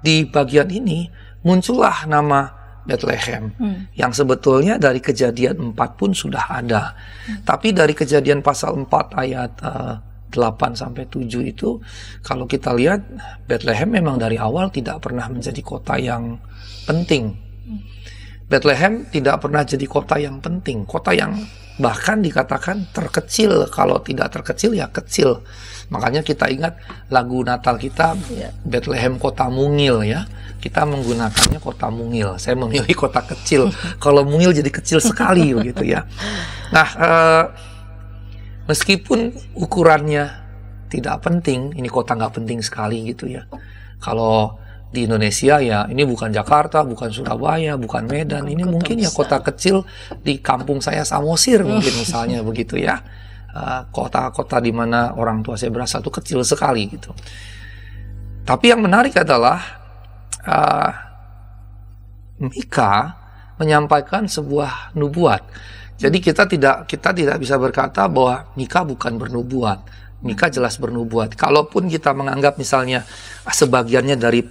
di bagian ini muncullah nama Bethlehem yang sebetulnya dari Kejadian 4 pun sudah ada. Tapi dari Kejadian pasal 4 ayat 8-7 itu kalau kita lihat Bethlehem memang dari awal tidak pernah menjadi kota yang penting. Bethlehem tidak pernah jadi kota yang penting, kota yang bahkan dikatakan terkecil, kalau tidak terkecil ya kecil. Makanya kita ingat lagu Natal kita Bethlehem kota mungil ya. Kita menggunakannya kota mungil. Saya memilih kota kecil. Kalau mungil jadi kecil sekali begitu ya. Nah, meskipun ukurannya tidak penting, ini kota nggak penting sekali gitu ya. Kalau di Indonesia ya, ini bukan Jakarta, bukan Surabaya, bukan Medan, ini mungkin ya kota kecil di kampung saya Samosir mungkin misalnya begitu ya. Kota-kota di mana orang tua saya berasal itu kecil sekali gitu. Tapi yang menarik adalah Mika menyampaikan sebuah nubuat. Jadi kita tidak bisa berkata bahwa Mika bukan bernubuat. Mika jelas bernubuat. Kalaupun kita menganggap misalnya sebagiannya dari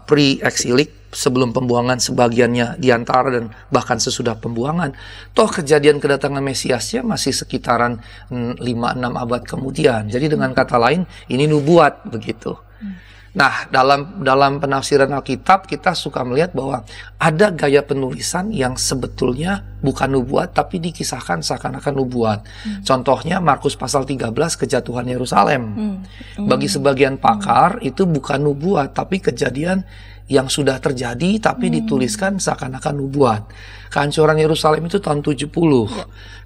pre-exilik sebelum pembuangan, sebagiannya diantara dan bahkan sesudah pembuangan, toh kejadian kedatangan Mesiasnya masih sekitaran 5-6 abad kemudian. Jadi dengan kata lain ini nubuat begitu. Nah, dalam penafsiran Alkitab kita suka melihat bahwa ada gaya penulisan yang sebetulnya bukan nubuat tapi dikisahkan seakan-akan nubuat. Contohnya Markus pasal 13 kejatuhan Yerusalem. Bagi sebagian pakar itu bukan nubuat tapi kejadian yang sudah terjadi tapi dituliskan seakan-akan nubuat. Kehancuran Yerusalem itu tahun 70.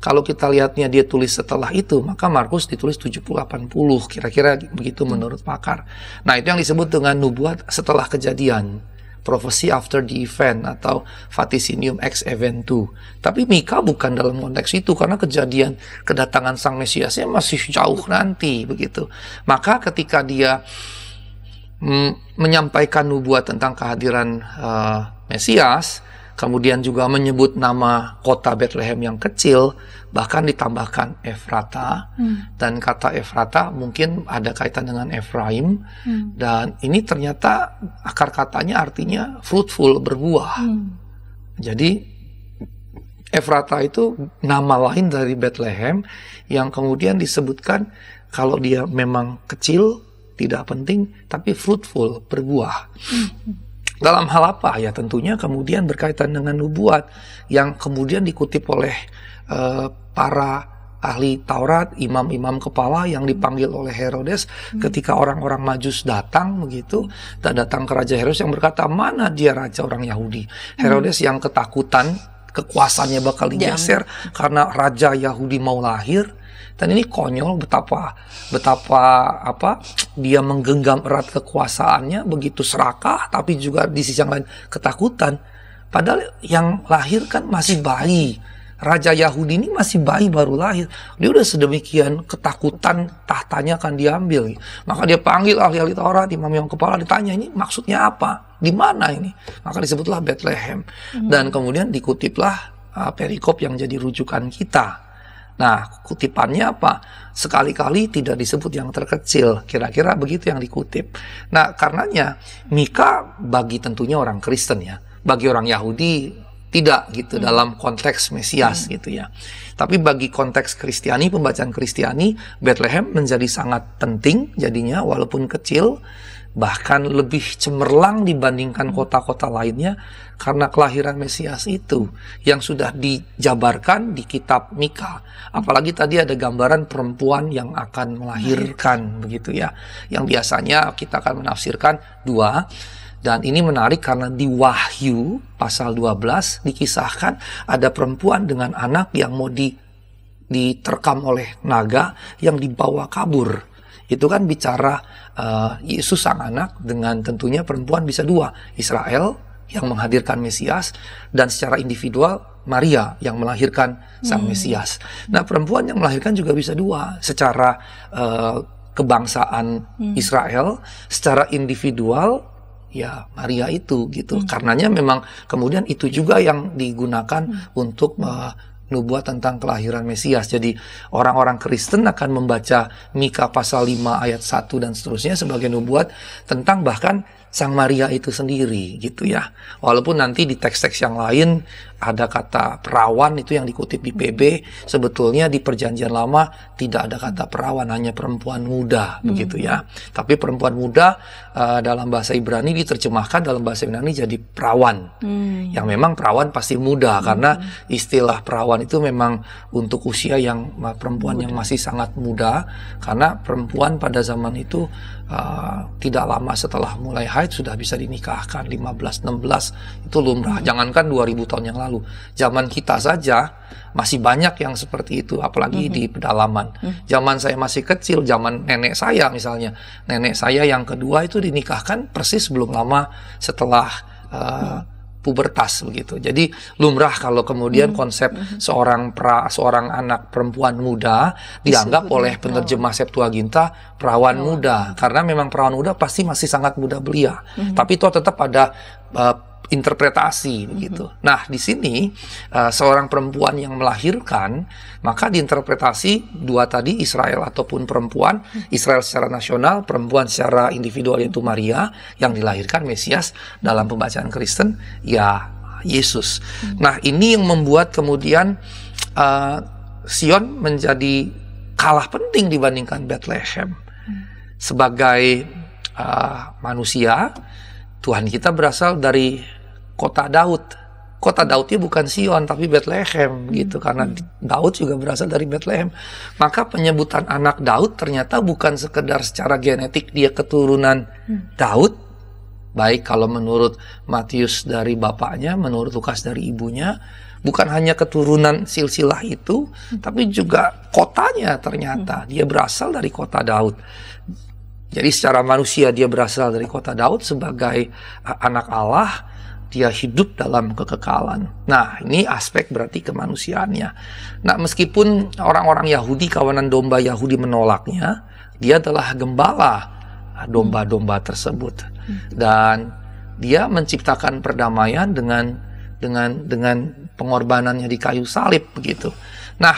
Kalau kita lihatnya dia tulis setelah itu, maka Markus ditulis 70-80. Kira-kira begitu menurut pakar. Nah, itu yang disebut dengan nubuat setelah kejadian. Prophecy after the event atau vaticinium ex eventu. Tapi Mika bukan dalam konteks itu karena kejadian kedatangan Sang Mesiasnya masih jauh nanti begitu. Maka ketika dia menyampaikan nubuat tentang kehadiran Mesias, kemudian juga menyebut nama kota Bethlehem yang kecil, bahkan ditambahkan Efrata, dan kata Efrata mungkin ada kaitan dengan Efraim, dan ini ternyata akar katanya artinya fruitful, berbuah. Jadi Efrata itu nama lain dari Bethlehem yang kemudian disebutkan kalau dia memang kecil, tidak penting, tapi fruitful, berbuah. Dalam hal apa? Ya tentunya kemudian berkaitan dengan nubuat yang kemudian dikutip oleh para ahli Taurat, imam-imam kepala yang dipanggil oleh Herodes ketika orang-orang Majus datang begitu, dan datang ke Raja Herodes yang berkata, mana dia raja orang Yahudi? Herodes yang ketakutan kekuasaannya bakal digeser karena raja Yahudi mau lahir. Dan ini konyol betapa dia menggenggam erat kekuasaannya, begitu serakah, tapi juga di sisi yang lain ketakutan. Padahal yang lahir kan masih bayi. Raja Yahudi ini masih bayi baru lahir. Dia udah sedemikian ketakutan tahtanya akan diambil. Maka dia panggil ahli-ahli Taurat, imam-imam kepala, ditanya ini maksudnya apa? Di mana ini? Maka disebutlah Bethlehem. Dan kemudian dikutiplah perikop yang jadi rujukan kita. Nah, kutipannya apa? Sekali-kali tidak disebut yang terkecil. Kira-kira begitu yang dikutip. Nah, karenanya Mika bagi tentunya orang Kristen ya. Bagi orang Yahudi tidak gitu dalam konteks Mesias gitu ya. Tapi bagi konteks Kristiani, pembacaan Kristiani, Bethlehem menjadi sangat penting jadinya, walaupun kecil, bahkan lebih cemerlang dibandingkan kota-kota lainnya karena kelahiran Mesias itu yang sudah dijabarkan di kitab Mika. Apalagi tadi ada gambaran perempuan yang akan melahirkan begitu ya, yang biasanya kita akan menafsirkan dua. Dan ini menarik karena di Wahyu pasal 12 dikisahkan ada perempuan dengan anak yang mau diterkam oleh naga yang dibawa kabur. Itu kan bicara Yesus sang anak dengan tentunya perempuan bisa dua. Israel yang menghadirkan Mesias dan secara individual Maria yang melahirkan sang Mesias. Nah, perempuan yang melahirkan juga bisa dua. Secara kebangsaan Israel, secara individual ya Maria itu gitu. Karenanya memang kemudian itu juga yang digunakan untuk nubuat tentang kelahiran Mesias. Jadi orang-orang Kristen akan membaca Mika pasal 5 ayat 1 dan seterusnya sebagai nubuat tentang bahkan Sang Maria itu sendiri gitu ya. Walaupun nanti di teks-teks yang lain ada kata perawan itu yang dikutip di PB, sebetulnya di Perjanjian Lama tidak ada kata perawan, hanya perempuan muda begitu ya. Tapi perempuan muda dalam bahasa Ibrani diterjemahkan dalam bahasa Yunani jadi perawan. Yang memang perawan pasti muda karena istilah perawan itu memang untuk usia yang perempuan yang masih sangat muda, karena perempuan pada zaman itu tidak lama setelah mulai haid sudah bisa dinikahkan, 15-16 itu lumrah. Jangankan 2000 tahun yang lalu, zaman kita saja masih banyak yang seperti itu, apalagi di pedalaman. Zaman saya masih kecil, zaman nenek saya misalnya, nenek saya yang kedua itu dinikahkan persis belum lama setelah pubertas begitu. Jadi lumrah kalau kemudian konsep seorang anak perempuan muda dianggap oleh penerjemah Septuaginta perawan muda, karena memang perawan muda pasti masih sangat muda belia. Tapi itu tetap ada interpretasi begitu. Nah, di sini seorang perempuan yang melahirkan, maka diinterpretasi dua tadi, Israel ataupun perempuan, Israel secara nasional, perempuan secara individual yaitu Maria yang dilahirkan Mesias dalam pembacaan Kristen ya Yesus. Nah, ini yang membuat kemudian Sion menjadi kalah penting dibandingkan Bethlehem. Sebagai manusia, Tuhan kita berasal dari kota Daud. Kota Daudnya bukan Sion tapi Bethlehem gitu, karena Daud juga berasal dari Bethlehem. Maka penyebutan anak Daud ternyata bukan sekedar secara genetik dia keturunan Daud, baik kalau menurut Matius dari bapaknya, menurut Lukas dari ibunya, bukan hanya keturunan silsilah itu, tapi juga kotanya ternyata dia berasal dari kota Daud. Jadi secara manusia dia berasal dari kota Daud sebagai anak Allah, dia hidup dalam kekekalan. Nah, ini aspek berarti kemanusiaannya. Nah, meskipun orang-orang Yahudi, kawanan domba Yahudi menolaknya, dia adalah gembala domba-domba tersebut. Dan dia menciptakan perdamaian dengan pengorbanannya di kayu salib begitu. Nah,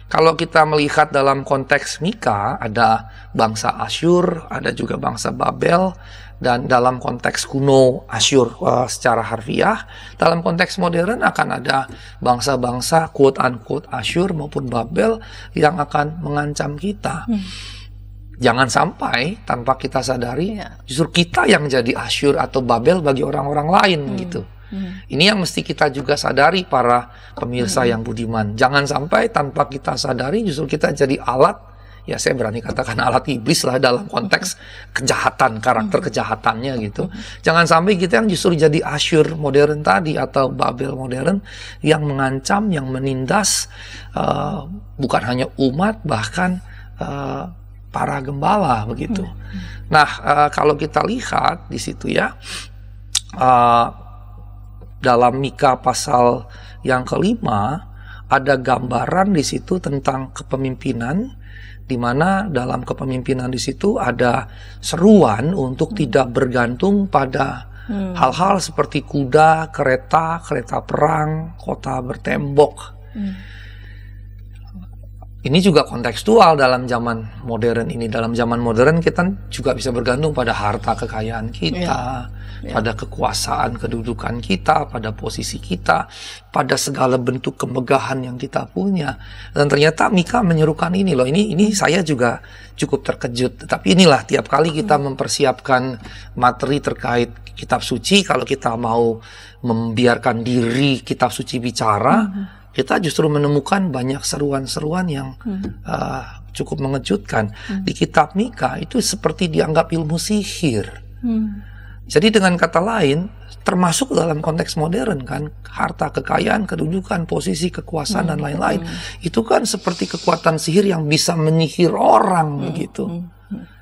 kalau kita melihat dalam konteks Mika, ada bangsa Asyur, ada juga bangsa Babel, dan dalam konteks kuno Asyur secara harfiah, dalam konteks modern akan ada bangsa-bangsa quote-unquote Asyur maupun Babel yang akan mengancam kita. Jangan sampai tanpa kita sadari, justru kita yang jadi Asyur atau Babel bagi orang-orang lain gitu. Ini yang mesti kita juga sadari, para pemirsa yang budiman. Jangan sampai tanpa kita sadari justru kita jadi alat, ya saya berani katakan alat iblis lah dalam konteks kejahatan, karakter kejahatannya gitu. Jangan sampai kita yang justru jadi Asyur modern tadi atau Babel modern yang mengancam, yang menindas bukan hanya umat, bahkan para gembala begitu. Nah, kalau kita lihat di situ ya, dalam Mika pasal yang kelima ada gambaran di situ tentang kepemimpinan, di mana dalam kepemimpinan di situ ada seruan untuk tidak bergantung pada hal-hal seperti kuda, kereta perang, kota bertembok. Ini juga kontekstual dalam zaman modern ini. Dalam zaman modern kita juga bisa bergantung pada harta kekayaan kita, pada kekuasaan kedudukan kita, pada posisi kita, pada segala bentuk kemegahan yang kita punya. Dan ternyata Mika menyerukan ini loh. Ini saya juga cukup terkejut. Tapi inilah tiap kali kita mempersiapkan materi terkait kitab suci, kalau kita mau membiarkan diri kitab suci bicara, kita justru menemukan banyak seruan-seruan yang cukup mengejutkan. Di kitab Mika itu seperti dianggap ilmu sihir. Jadi dengan kata lain, termasuk dalam konteks modern kan, harta kekayaan, kedudukan, posisi, kekuasaan, dan lain-lain, itu kan seperti kekuatan sihir yang bisa menyihir orang begitu.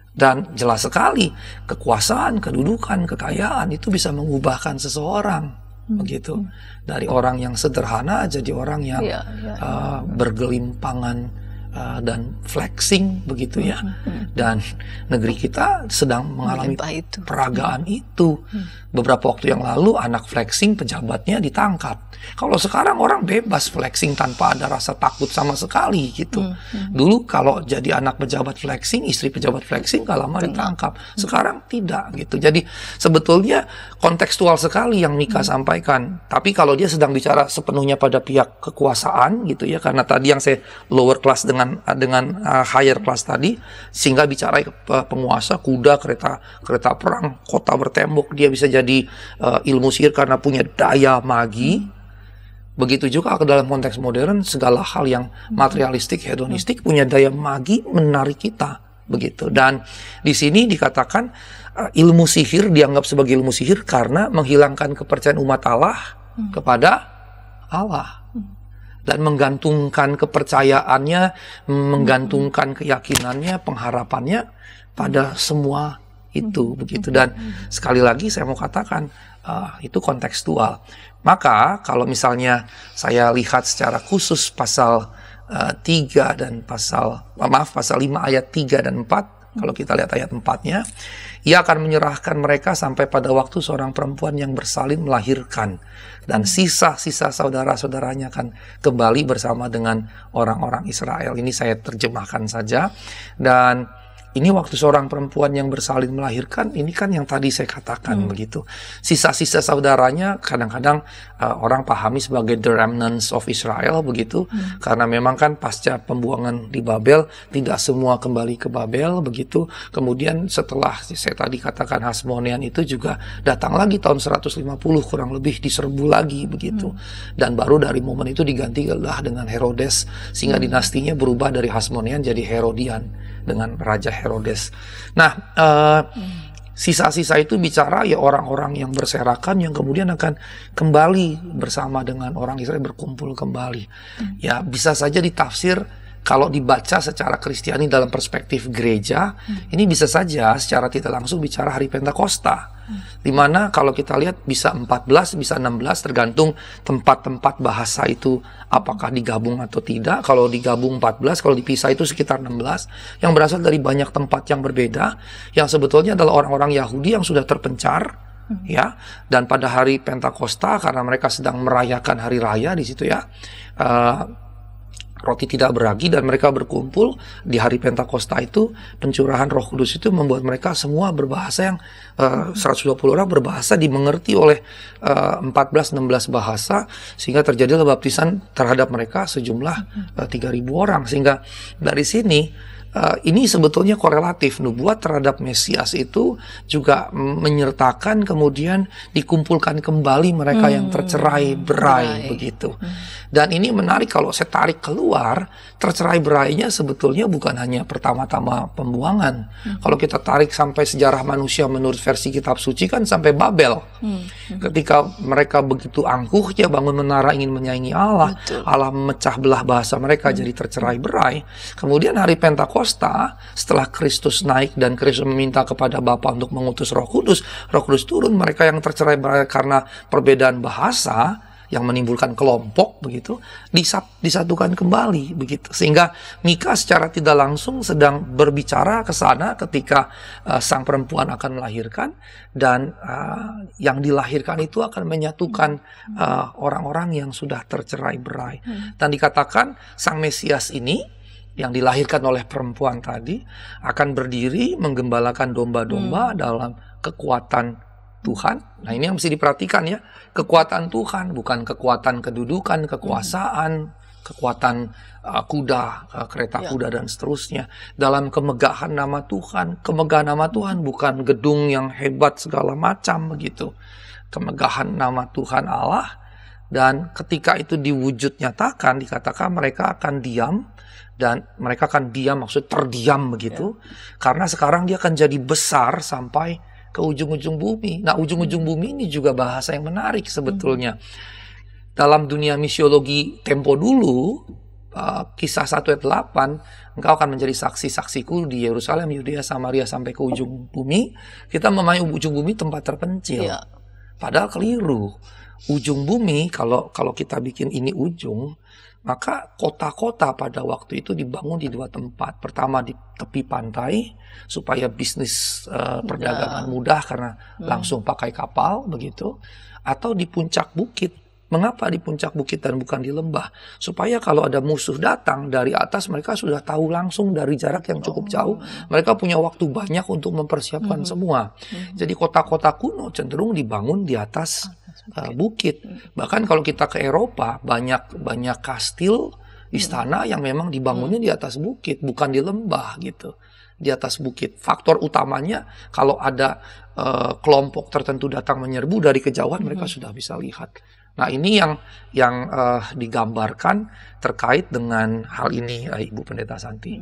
Dan jelas sekali, kekuasaan, kedudukan, kekayaan itu bisa mengubahkan seseorang. Begitu, dari orang yang sederhana jadi orang yang bergelimpangan dan flexing begitu ya. Dan negeri kita sedang mengalami peragaan itu. Beberapa waktu yang lalu anak flexing pejabatnya ditangkap. Kalau sekarang orang bebas flexing tanpa ada rasa takut sama sekali gitu. Dulu kalau jadi anak pejabat flexing, istri pejabat flexing gak lama ditangkap. Sekarang tidak gitu. Jadi sebetulnya kontekstual sekali yang Mika sampaikan. Tapi kalau dia sedang bicara sepenuhnya pada pihak kekuasaan gitu ya, karena tadi yang saya lower class dengan higher class tadi, sehingga bicara penguasa, kuda, kereta perang, kota bertembok, dia bisa jadi ilmu sihir karena punya daya magi. Begitu juga ke dalam konteks modern, segala hal yang materialistik, hedonistik punya daya magi menarik kita, begitu. Dan di sini dikatakan ilmu sihir dianggap sebagai ilmu sihir karena menghilangkan kepercayaan umat Allah kepada Allah. Dan menggantungkan kepercayaannya, menggantungkan keyakinannya, pengharapannya pada semua itu, begitu. Dan sekali lagi saya mau katakan, itu kontekstual. Maka kalau misalnya saya lihat secara khusus pasal 3 dan pasal 5 ayat 3 dan 4, kalau kita lihat ayat 4-nya, ia akan menyerahkan mereka sampai pada waktu seorang perempuan yang bersalin melahirkan, dan sisa-sisa saudara-saudaranya akan kembali bersama dengan orang-orang Israel. Ini saya terjemahkan saja. Dan ini waktu seorang perempuan yang bersalin melahirkan, ini kan yang tadi saya katakan begitu. Sisa-sisa saudaranya kadang-kadang orang pahami sebagai the remnants of Israel begitu. Karena memang kan pasca pembuangan di Babel, tidak semua kembali ke Babel begitu. Kemudian setelah saya tadi katakan Hasmonean itu juga datang lagi tahun 150 kurang lebih, diserbu lagi begitu. Dan baru dari momen itu digantilah dengan Herodes, sehingga dinastinya berubah dari Hasmonean jadi Herodian dengan Raja Herodes. Nah, sisa-sisa itu bicara ya orang-orang yang berserakan yang kemudian akan kembali bersama dengan orang Israel, berkumpul kembali. Ya, bisa saja ditafsir kalau dibaca secara Kristiani dalam perspektif gereja, ini bisa saja secara tidak langsung bicara hari Pentakosta. Dimana kalau kita lihat bisa 14, bisa 16, tergantung tempat-tempat bahasa itu apakah digabung atau tidak. Kalau digabung 14, kalau dipisah itu sekitar 16, yang berasal dari banyak tempat yang berbeda, yang sebetulnya adalah orang-orang Yahudi yang sudah terpencar, ya. Dan pada hari Pentakosta, karena mereka sedang merayakan hari raya di situ ya, roti tidak beragi, dan mereka berkumpul di hari Pentakosta itu, pencurahan Roh Kudus itu membuat mereka semua berbahasa yang 120 orang berbahasa, dimengerti oleh 14-16 bahasa, sehingga terjadilah baptisan terhadap mereka sejumlah 3.000 orang. Sehingga dari sini ini sebetulnya korelatif. Nubuat terhadap Mesias itu juga menyertakan kemudian dikumpulkan kembali mereka yang tercerai-berai begitu. Dan ini menarik, kalau saya tarik keluar, tercerai-berainya sebetulnya bukan hanya pertama-tama pembuangan. Kalau kita tarik sampai sejarah manusia menurut versi kitab suci kan sampai Babel. Ketika mereka begitu angkuhnya bangun menara ingin menyaingi Allah, Allah memecah belah bahasa mereka jadi tercerai-berai. Kemudian hari Pentakosta, setelah Kristus naik dan Kristus meminta kepada Bapa untuk mengutus Roh Kudus turun, mereka yang tercerai-berai karena perbedaan bahasa yang menimbulkan kelompok begitu, disatukan kembali begitu. Sehingga Mika secara tidak langsung sedang berbicara ke sana ketika sang perempuan akan melahirkan, dan yang dilahirkan itu akan menyatukan orang-orang yang sudah tercerai-berai. Dan dikatakan sang Mesias ini yang dilahirkan oleh perempuan tadi akan berdiri menggembalakan domba-domba dalam kekuatan Tuhan. Nah, ini yang mesti diperhatikan ya. Kekuatan Tuhan, bukan kekuatan kedudukan, kekuasaan, kekuatan kuda, kereta kuda dan seterusnya. Dalam kemegahan nama Tuhan. Kemegahan nama Tuhan bukan gedung yang hebat segala macam begitu. Kemegahan nama Tuhan Allah. Dan ketika itu diwujud nyatakan, dikatakan mereka akan diam. Dan mereka akan diam, maksud terdiam begitu. Karena sekarang dia akan jadi besar sampai ke ujung-ujung bumi. Nah, ujung-ujung bumi ini juga bahasa yang menarik sebetulnya. Dalam dunia misiologi tempo dulu, kisah 1 ayat 8, engkau akan menjadi saksi-saksiku di Yerusalem, Yudea, Samaria, sampai ke ujung bumi. Kita memahami ujung bumi tempat terpencil. Padahal keliru. Ujung bumi, kalau kita bikin ini ujung, maka kota-kota pada waktu itu dibangun di 2 tempat. Pertama di tepi pantai, supaya bisnis perdagangan mudah karena langsung pakai kapal begitu. Atau di puncak bukit. Mengapa di puncak bukit dan bukan di lembah? Supaya kalau ada musuh datang dari atas, mereka sudah tahu langsung dari jarak yang cukup jauh. Mereka punya waktu banyak untuk mempersiapkan semua. Jadi kota-kota kuno cenderung dibangun di atas bukit. Bahkan kalau kita ke Eropa, banyak kastil, istana yang memang dibangunnya di atas bukit, bukan di lembah gitu. Di atas bukit. Faktor utamanya kalau ada kelompok tertentu datang menyerbu dari kejauhan, mereka sudah bisa lihat. Nah, ini yang digambarkan terkait dengan hal ini, Ibu Pendeta Santi.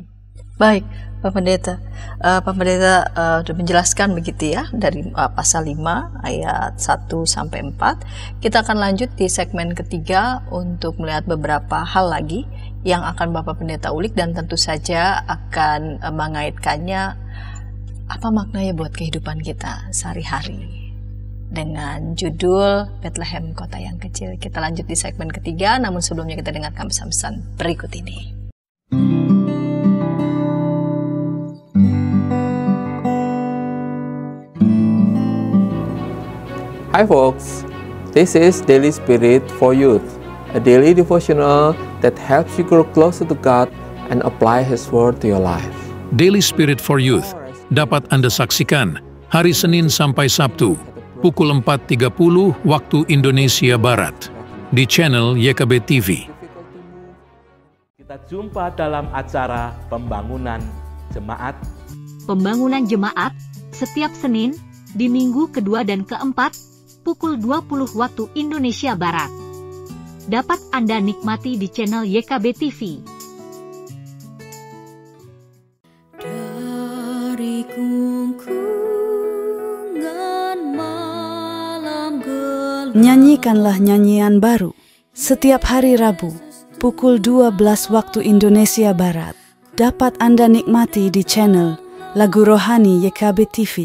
Baik, Pak Pendeta. Pak Pendeta sudah menjelaskan begitu ya, dari pasal 5 ayat 1 sampai 4. Kita akan lanjut di segmen ketiga untuk melihat beberapa hal lagi yang akan Bapak Pendeta ulik dan tentu saja akan mengaitkannya apa maknanya buat kehidupan kita sehari-hari. Dengan judul Bethlehem Kota yang Kecil. Kita lanjut di segmen ketiga, namun sebelumnya kita dengarkan pesan-pesan berikut ini. Hi folks, this is Daily Spirit for Youth, a daily devotional that helps you grow closer to God and apply His Word to your life. Daily Spirit for Youth dapat Anda saksikan hari Senin sampai Sabtu, pukul 4.30 waktu Indonesia Barat, di channel YKB TV. Kita jumpa dalam acara Pembangunan Jemaat. Pembangunan Jemaat setiap Senin di minggu kedua dan keempat, pukul 20 waktu Indonesia Barat. Dapat Anda nikmati di channel YKB TV. Nyanyikanlah nyanyian baru setiap hari Rabu pukul 12 waktu Indonesia Barat. Dapat Anda nikmati di channel Lagu Rohani YKB TV.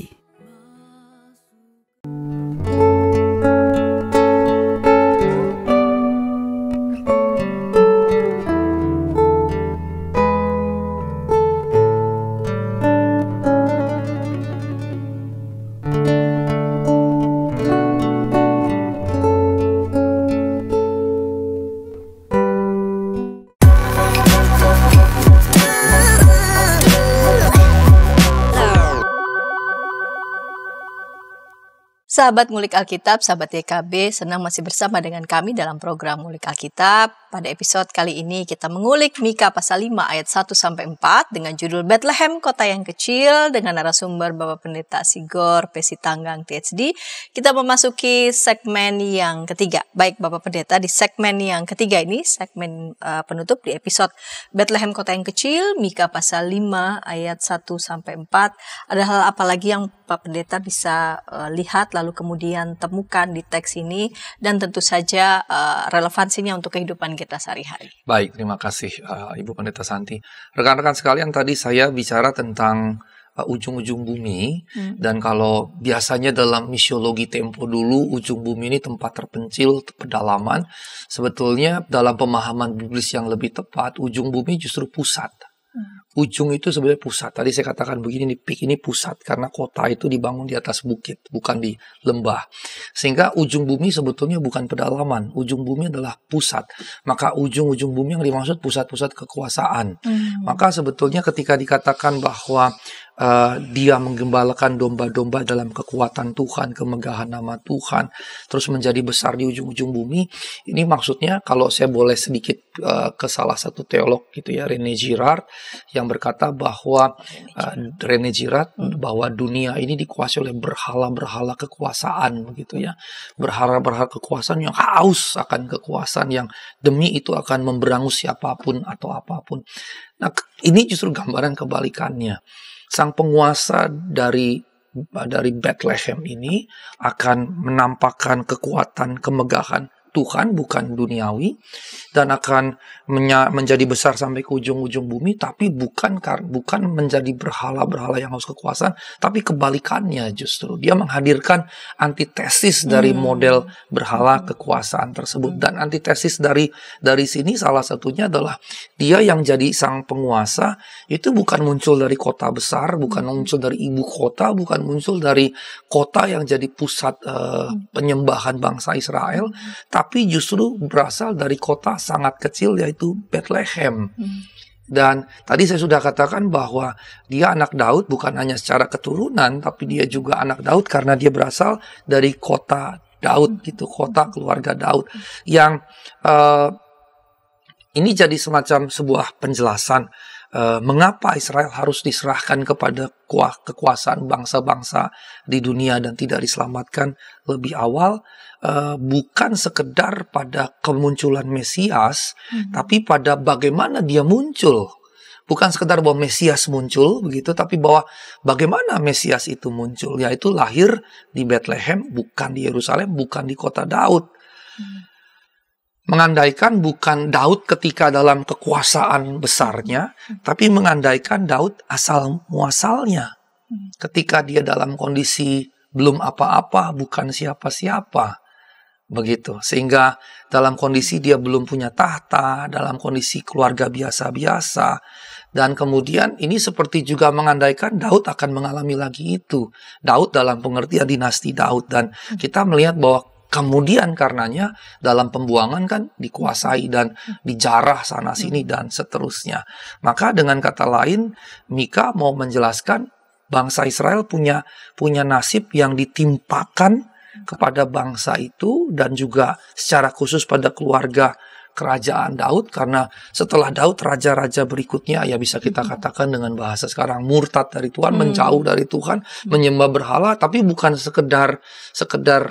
Sahabat Ngulik Alkitab, sahabat YKB, senang masih bersama dengan kami dalam program Ngulik Alkitab. Pada episode kali ini kita mengulik Mika pasal 5 ayat 1-4 dengan judul Bethlehem Kota yang Kecil dengan narasumber Bapak Pendeta Sigor Pesitanggang THD. Kita memasuki segmen yang ketiga. Baik Bapak Pendeta, di segmen yang ketiga ini, segmen penutup di episode Bethlehem Kota yang Kecil, Mika pasal 5 ayat 1-4. Ada hal apa lagi yang Pak Pendeta bisa lihat lalu kemudian temukan di teks ini dan tentu saja relevansinya untuk kehidupan kita sehari-hari. Baik, terima kasih Ibu Pendeta Santi. Rekan-rekan sekalian, tadi saya bicara tentang ujung-ujung bumi, dan kalau biasanya dalam misiologi tempo dulu ujung bumi ini tempat terpencil, pedalaman. Sebetulnya dalam pemahaman biblis yang lebih tepat, ujung bumi justru pusat. ujung itu sebenarnya pusat. Tadi saya katakan begini, nih, Peak ini pusat karena kota itu dibangun di atas bukit, bukan di lembah. Sehingga ujung bumi sebetulnya bukan pedalaman, ujung bumi adalah pusat. Maka ujung-ujung bumi yang dimaksud pusat-pusat kekuasaan. Maka sebetulnya ketika dikatakan bahwa dia menggembalakan domba-domba dalam kekuatan Tuhan, kemegahan nama Tuhan, terus menjadi besar di ujung-ujung bumi. Ini maksudnya, kalau saya boleh sedikit ke salah satu teolog gitu ya, René Girard, yang berkata bahwa René Girard bahwa dunia ini dikuasai oleh berhala-berhala kekuasaan begitu ya, berhala-berhala kekuasaan yang haus akan kekuasaan, yang demi itu akan memberangus siapapun atau apapun. Nah, ini justru gambaran kebalikannya. Sang penguasa dari Bethlehem ini akan menampakkan kekuatan, kemegahan Tuhan, bukan duniawi, dan akan menjadi besar sampai ke ujung-ujung bumi, tapi bukan menjadi berhala-berhala yang haus kekuasaan, tapi kebalikannya justru. Dia menghadirkan antitesis dari model berhala kekuasaan tersebut. Dan antitesis dari sini salah satunya adalah dia yang jadi sang penguasa itu bukan muncul dari kota besar, bukan muncul dari ibu kota, bukan muncul dari kota yang jadi pusat penyembahan bangsa Israel, tapi justru berasal dari kota sangat kecil, yaitu Bethlehem. Dan tadi saya sudah katakan bahwa dia anak Daud bukan hanya secara keturunan, tapi dia juga anak Daud karena dia berasal dari kota Daud gitu, kota keluarga Daud. Yang ini jadi semacam sebuah penjelasan mengapa Israel harus diserahkan kepada kekuasaan bangsa-bangsa di dunia dan tidak diselamatkan lebih awal, bukan sekedar pada kemunculan Mesias, tapi pada bagaimana dia muncul. Bukan sekedar bahwa Mesias muncul begitu, tapi bahwa bagaimana Mesias itu muncul, yaitu lahir di Bethlehem, bukan di Yerusalem, bukan di kota Daud. Mengandaikan bukan Daud ketika dalam kekuasaan besarnya, tapi mengandaikan Daud asal muasalnya. Ketika dia dalam kondisi belum apa-apa, bukan siapa-siapa. Begitu. Sehingga dalam kondisi dia belum punya tahta, dalam kondisi keluarga biasa-biasa. Dan kemudian ini seperti juga mengandaikan Daud akan mengalami lagi itu. Daud dalam pengertian dinasti Daud. Dan kita melihat bahwa kemudian karenanya dalam pembuangan kan dikuasai dan dijarah sana sini dan seterusnya. Maka dengan kata lain, Mika mau menjelaskan bangsa Israel punya nasib yang ditimpakan kepada bangsa itu, dan juga secara khusus pada keluarga kerajaan Daud, karena setelah Daud raja-raja berikutnya ya bisa kita katakan dengan bahasa sekarang murtad dari Tuhan, menjauh dari Tuhan, menyembah berhala, tapi bukan sekedar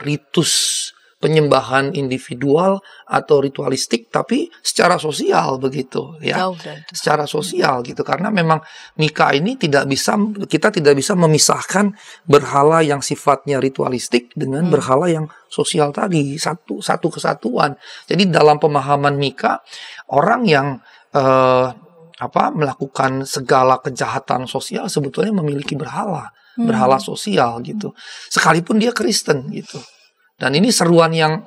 ritus penyembahan individual atau ritualistik, tapi secara sosial begitu ya, secara sosial gitu. Karena memang Mika ini kita tidak bisa memisahkan berhala yang sifatnya ritualistik dengan berhala yang sosial tadi, satu kesatuan. Jadi dalam pemahaman Mika, orang yang melakukan segala kejahatan sosial sebetulnya memiliki berhala sosial gitu, sekalipun dia Kristen gitu. Dan ini seruan yang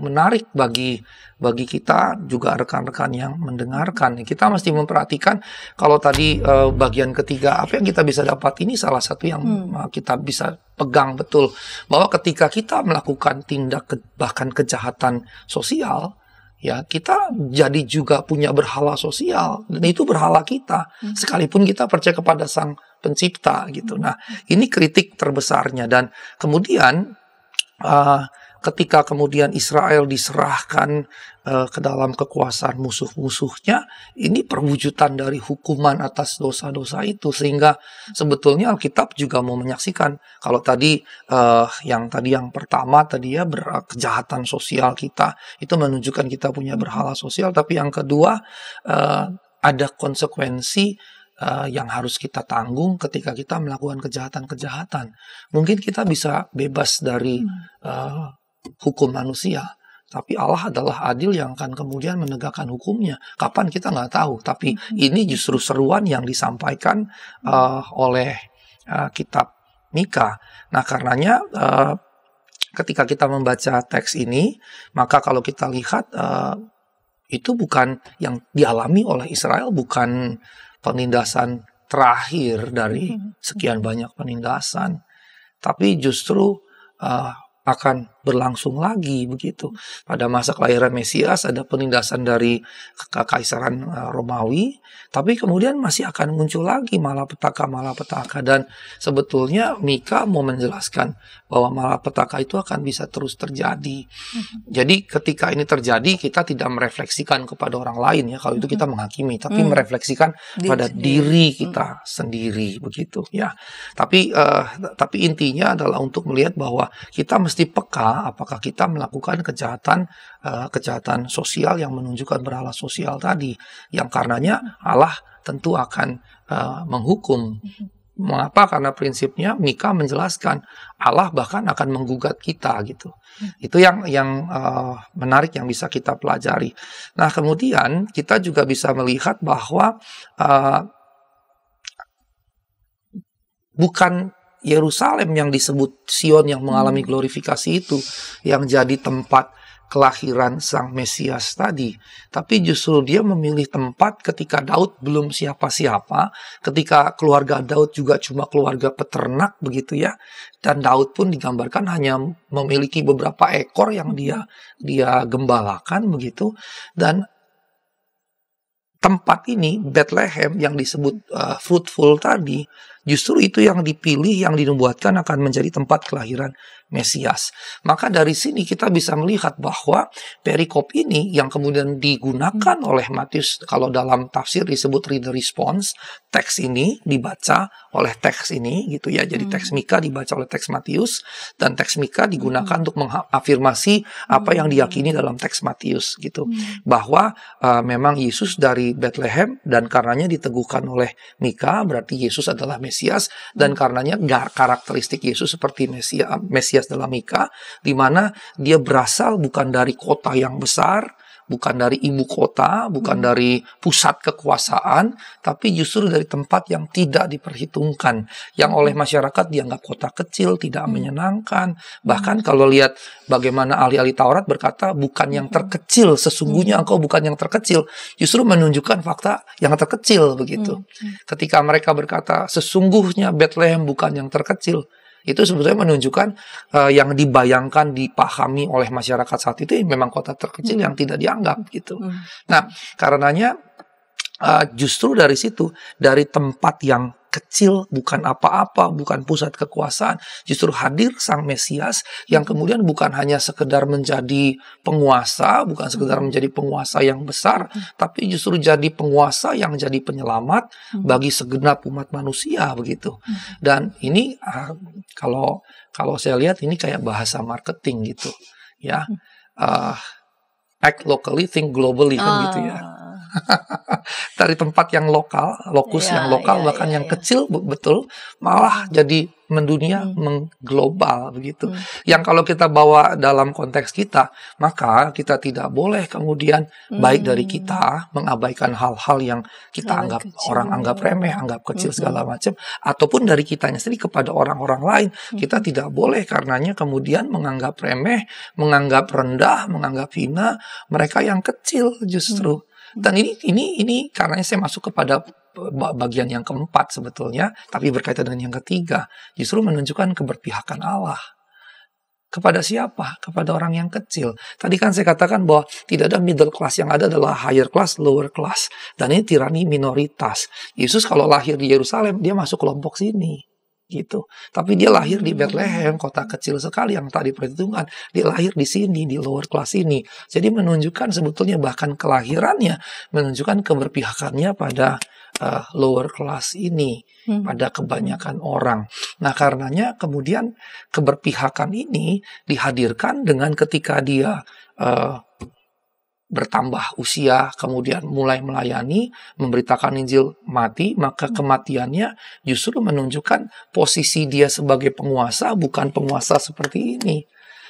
menarik bagi kita juga, rekan-rekan yang mendengarkan. Kita mesti memperhatikan, kalau tadi bagian ketiga apa yang kita bisa dapat, ini salah satu yang kita bisa pegang betul, bahwa ketika kita melakukan tindak bahkan kejahatan sosial, ya kita jadi juga punya berhala sosial, dan itu berhala kita, sekalipun kita percaya kepada Sang Pencipta gitu. Nah, ini kritik terbesarnya. Dan kemudian ketika kemudian Israel diserahkan ke dalam kekuasaan musuh-musuhnya, ini perwujudan dari hukuman atas dosa-dosa itu. Sehingga sebetulnya Alkitab juga mau menyaksikan, kalau tadi yang pertama tadi ya, kejahatan sosial kita itu menunjukkan kita punya berhala sosial, tapi yang kedua ada konsekuensi yang harus kita tanggung ketika kita melakukan kejahatan-kejahatan. Mungkin kita bisa bebas dari hukum manusia, tapi Allah adalah adil yang akan kemudian menegakkan hukumnya. Kapan kita nggak tahu, tapi ini justru seruan yang disampaikan oleh kitab Mika. Nah, karenanya ketika kita membaca teks ini, maka kalau kita lihat itu bukan yang dialami oleh Israel, bukan penindasan terakhir dari sekian banyak penindasan, tapi justru akan berlangsung lagi begitu. Pada masa kelahiran Mesias ada penindasan dari kekaisaran Romawi, tapi kemudian masih akan muncul lagi malapetaka. Dan sebetulnya Mika mau menjelaskan bahwa malapetaka itu akan bisa terus terjadi. Jadi ketika ini terjadi, kita tidak merefleksikan kepada orang lain ya, kalau itu kita menghakimi, tapi merefleksikan pada diri kita sendiri begitu ya. Tapi intinya adalah untuk melihat bahwa kita mesti peka apakah kita melakukan kejahatan sosial yang menunjukkan berhala sosial tadi, yang karenanya Allah tentu akan menghukum. Mengapa? Karena prinsipnya Mika menjelaskan Allah bahkan akan menggugat kita gitu. Itu yang menarik yang bisa kita pelajari. Nah, kemudian kita juga bisa melihat bahwa bukan Yerusalem yang disebut Sion yang mengalami glorifikasi itu yang jadi tempat kelahiran Sang Mesias tadi, tapi justru dia memilih tempat ketika Daud belum siapa-siapa, ketika keluarga Daud juga cuma keluarga peternak begitu ya, dan Daud pun digambarkan hanya memiliki beberapa ekor yang dia gembalakan begitu. Dan tempat ini, Bethlehem yang disebut fruitful tadi, justru itu yang dipilih, yang dinubuatkan akan menjadi tempat kelahiran Mesias. Maka dari sini kita bisa melihat bahwa perikop ini yang kemudian digunakan oleh Matius, kalau dalam tafsir disebut reader response, teks ini dibaca oleh teks ini gitu ya. Jadi teks Mika dibaca oleh teks Matius, dan teks Mika digunakan untuk mengafirmasi apa yang diyakini dalam teks Matius gitu. Bahwa memang Yesus dari Bethlehem, dan karenanya diteguhkan oleh Mika, berarti Yesus adalah Mesias, dan karenanya karakteristik Yesus seperti Mesias dalam Mika, di mana dia berasal bukan dari kota yang besar, bukan dari ibu kota, bukan dari pusat kekuasaan, tapi justru dari tempat yang tidak diperhitungkan, yang oleh masyarakat dianggap kota kecil, tidak menyenangkan. Bahkan kalau lihat bagaimana ahli-ahli Taurat berkata, bukan yang terkecil, sesungguhnya engkau bukan yang terkecil, justru menunjukkan fakta yang terkecil begitu. Ketika mereka berkata, sesungguhnya Bethlehem bukan yang terkecil, itu sebetulnya menunjukkan yang dibayangkan, dipahami oleh masyarakat saat itu memang kota terkecil yang tidak dianggap gitu. Nah, karenanya justru dari situ, dari tempat yang kecil, bukan apa-apa, bukan pusat kekuasaan, justru hadir Sang Mesias yang kemudian bukan hanya sekedar menjadi penguasa, bukan sekedar menjadi penguasa yang besar, tapi justru jadi penguasa yang jadi penyelamat bagi segenap umat manusia begitu. Dan ini kalau saya lihat ini kayak bahasa marketing gitu ya. Act locally, think globally kan gitu ya. Dari tempat yang lokal, lokus yang lokal, bahkan yang kecil betul, malah jadi mendunia, mengglobal begitu. Yang kalau kita bawa dalam konteks kita, maka kita tidak boleh kemudian baik dari kita mengabaikan hal-hal yang kita anggap orang anggap remeh, anggap kecil segala macam, ataupun dari kitanya sendiri kepada orang-orang lain, kita tidak boleh karenanya kemudian menganggap remeh, menganggap rendah, menganggap hina mereka yang kecil justru. Dan ini karena saya masuk kepada bagian yang keempat sebetulnya, tapi berkaitan dengan yang ketiga, justru menunjukkan keberpihakan Allah. Kepada siapa? Kepada orang yang kecil. Tadi kan saya katakan bahwa tidak ada middle class, yang ada adalah higher class, lower class. Dan ini tirani minoritas. Yesus kalau lahir di Yerusalem, dia masuk kelompok sini. Gitu. Tapi dia lahir di Bethlehem, kota kecil sekali yang tak diperhitungkan. Dia lahir di sini, di lower class ini. Jadi menunjukkan sebetulnya bahkan kelahirannya menunjukkan keberpihakannya pada lower class ini, pada kebanyakan orang. Nah, karenanya kemudian keberpihakan ini dihadirkan dengan ketika dia bertambah usia, kemudian mulai melayani, memberitakan Injil, mati, maka kematiannya justru menunjukkan posisi dia sebagai penguasa, bukan penguasa seperti ini.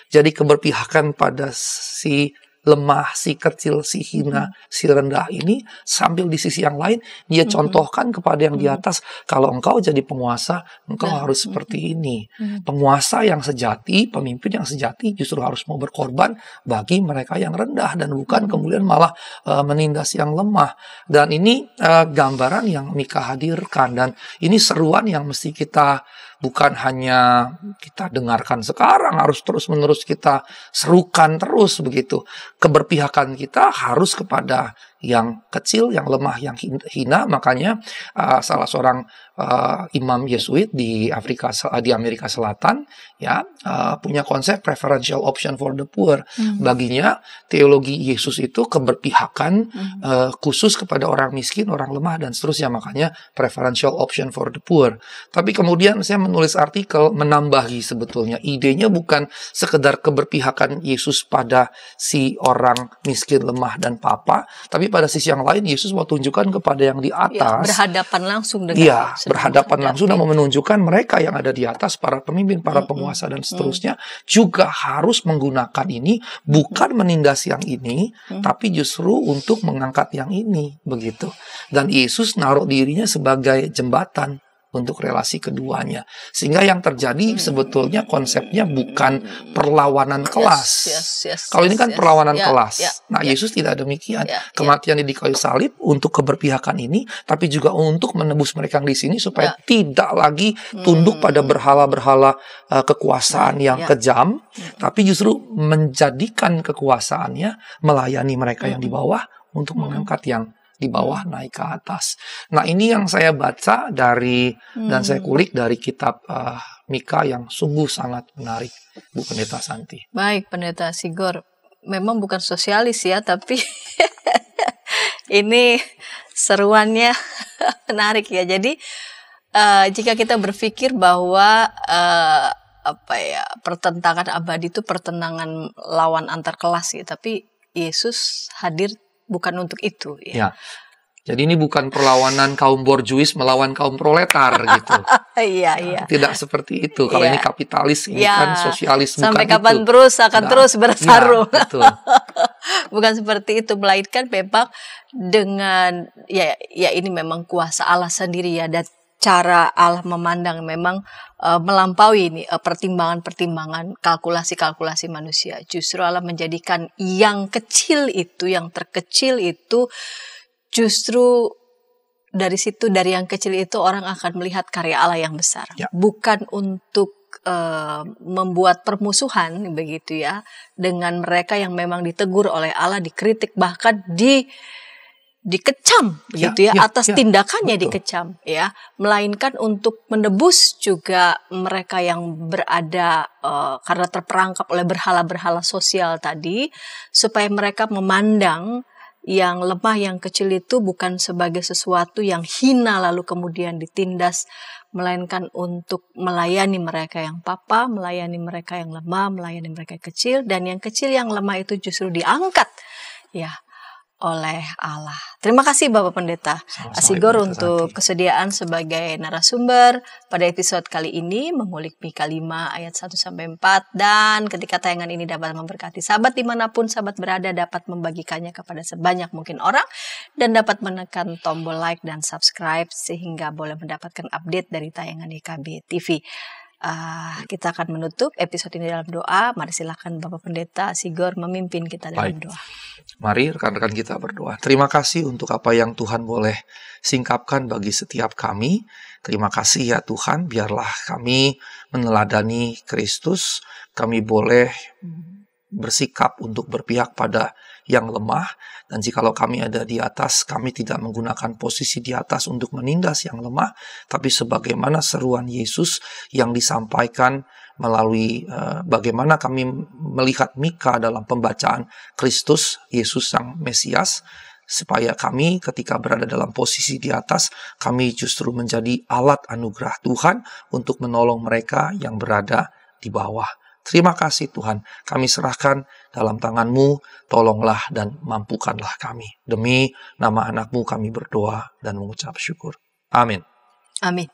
Jadi keberpihakan pada si lemah, si kecil, si hina, si rendah ini, sambil di sisi yang lain dia contohkan kepada yang di atas, kalau engkau jadi penguasa, engkau harus seperti ini. Penguasa yang sejati, pemimpin yang sejati justru harus mau berkorban bagi mereka yang rendah dan bukan kemudian malah menindas yang lemah. Dan ini gambaran yang Mika hadirkan, dan ini seruan yang mesti kita bukan hanya kita dengarkan sekarang, harus terus-menerus kita serukan terus begitu. Keberpihakan kita harus kepada yang kecil, yang lemah, yang hina. Makanya salah seorang imam Yesuit di Amerika Selatan ya punya konsep preferential option for the poor. Baginya teologi Yesus itu keberpihakan khusus kepada orang miskin, orang lemah dan seterusnya. Makanya preferential option for the poor. Tapi kemudian saya menulis artikel menambahi sebetulnya idenya bukan sekedar keberpihakan Yesus pada si orang miskin, lemah dan papa, tapi pada sisi yang lain Yesus mau tunjukkan kepada yang di atas. Berhadapan langsung dengan. Iya, berhadapan langsung dan mau menunjukkan mereka yang ada di atas, para pemimpin, para penguasa dan seterusnya juga harus menggunakan ini, bukan menindas yang ini, tapi justru untuk mengangkat yang ini, begitu. Dan Yesus naruh dirinya sebagai jembatan untuk relasi keduanya. Sehingga yang terjadi sebetulnya konsepnya bukan perlawanan kelas. Kalau ini kan perlawanan kelas. Nah, Yesus tidak demikian. Kematian di kayu salib untuk keberpihakan ini, tapi juga untuk menebus mereka yang di sini supaya tidak lagi tunduk pada berhala-berhala kekuasaan yang kejam, tapi justru menjadikan kekuasaannya melayani mereka yang di bawah untuk mengangkat yang di bawah naik ke atas. Nah, ini yang saya baca dari dan saya kulik dari kitab Mika yang sungguh sangat menarik, Bu Pendeta Santi. Baik, Pendeta Sigor. Memang bukan sosialis ya, tapi ini seruannya menarik ya. Jadi jika kita berpikir bahwa pertentangan abadi itu pertentangan lawan antar kelas ya, tapi Yesus hadir bukan untuk itu ya. Jadi ini bukan perlawanan kaum borjuis melawan kaum proletar gitu. Iya. Tidak seperti itu. Kalau ini kapitalis, ini kan sosialis. Sampai kapan itu terus akan terus bertarung. Betul. Bukan seperti itu, melainkan memang dengan ya ini memang kuasa Allah sendiri ya, dan cara Allah memandang memang melampaui ini pertimbangan-pertimbangan, kalkulasi-kalkulasi manusia. Justru Allah menjadikan yang kecil itu, yang terkecil itu, justru dari situ, dari yang kecil itu orang akan melihat karya Allah yang besar. Bukan untuk membuat permusuhan begitu ya dengan mereka yang memang ditegur oleh Allah, dikritik, bahkan dikecam begitu ya, atas tindakannya dikecam ya, melainkan untuk menebus juga mereka yang berada karena terperangkap oleh berhala-berhala sosial tadi, supaya mereka memandang yang lemah, yang kecil itu bukan sebagai sesuatu yang hina lalu kemudian ditindas, melainkan untuk melayani mereka yang papa, melayani mereka yang lemah, melayani mereka yang kecil, dan yang kecil yang lemah itu justru diangkat ya oleh Allah. Terima kasih Bapak Pendeta Sigor untuk kesediaan sebagai narasumber pada episode kali ini, mengulik Mika 5 ayat 1-4, dan ketika tayangan ini dapat memberkati sahabat dimanapun sahabat berada, dapat membagikannya kepada sebanyak mungkin orang, dan dapat menekan tombol like dan subscribe sehingga boleh mendapatkan update dari tayangan YKB TV. Kita akan menutup episode ini dalam doa. Mari silakan Bapak Pendeta Sigor memimpin kita dalam doa. Mari rekan-rekan kita berdoa. Terima kasih untuk apa yang Tuhan boleh singkapkan bagi setiap kami. Terima kasih ya Tuhan, biarlah kami meneladani Kristus. Kami boleh bersikap untuk berpihak pada yang lemah, dan jikalau kami ada di atas, kami tidak menggunakan posisi di atas untuk menindas yang lemah, tapi sebagaimana seruan Yesus yang disampaikan melalui bagaimana kami melihat Mika dalam pembacaan Kristus, Yesus Sang Mesias, supaya kami ketika berada dalam posisi di atas, kami justru menjadi alat anugerah Tuhan untuk menolong mereka yang berada di bawah. Terima kasih Tuhan, kami serahkan dalam tangan-Mu, tolonglah dan mampukanlah kami. Demi nama anak-Mu kami berdoa dan mengucap syukur. Amin. Amin.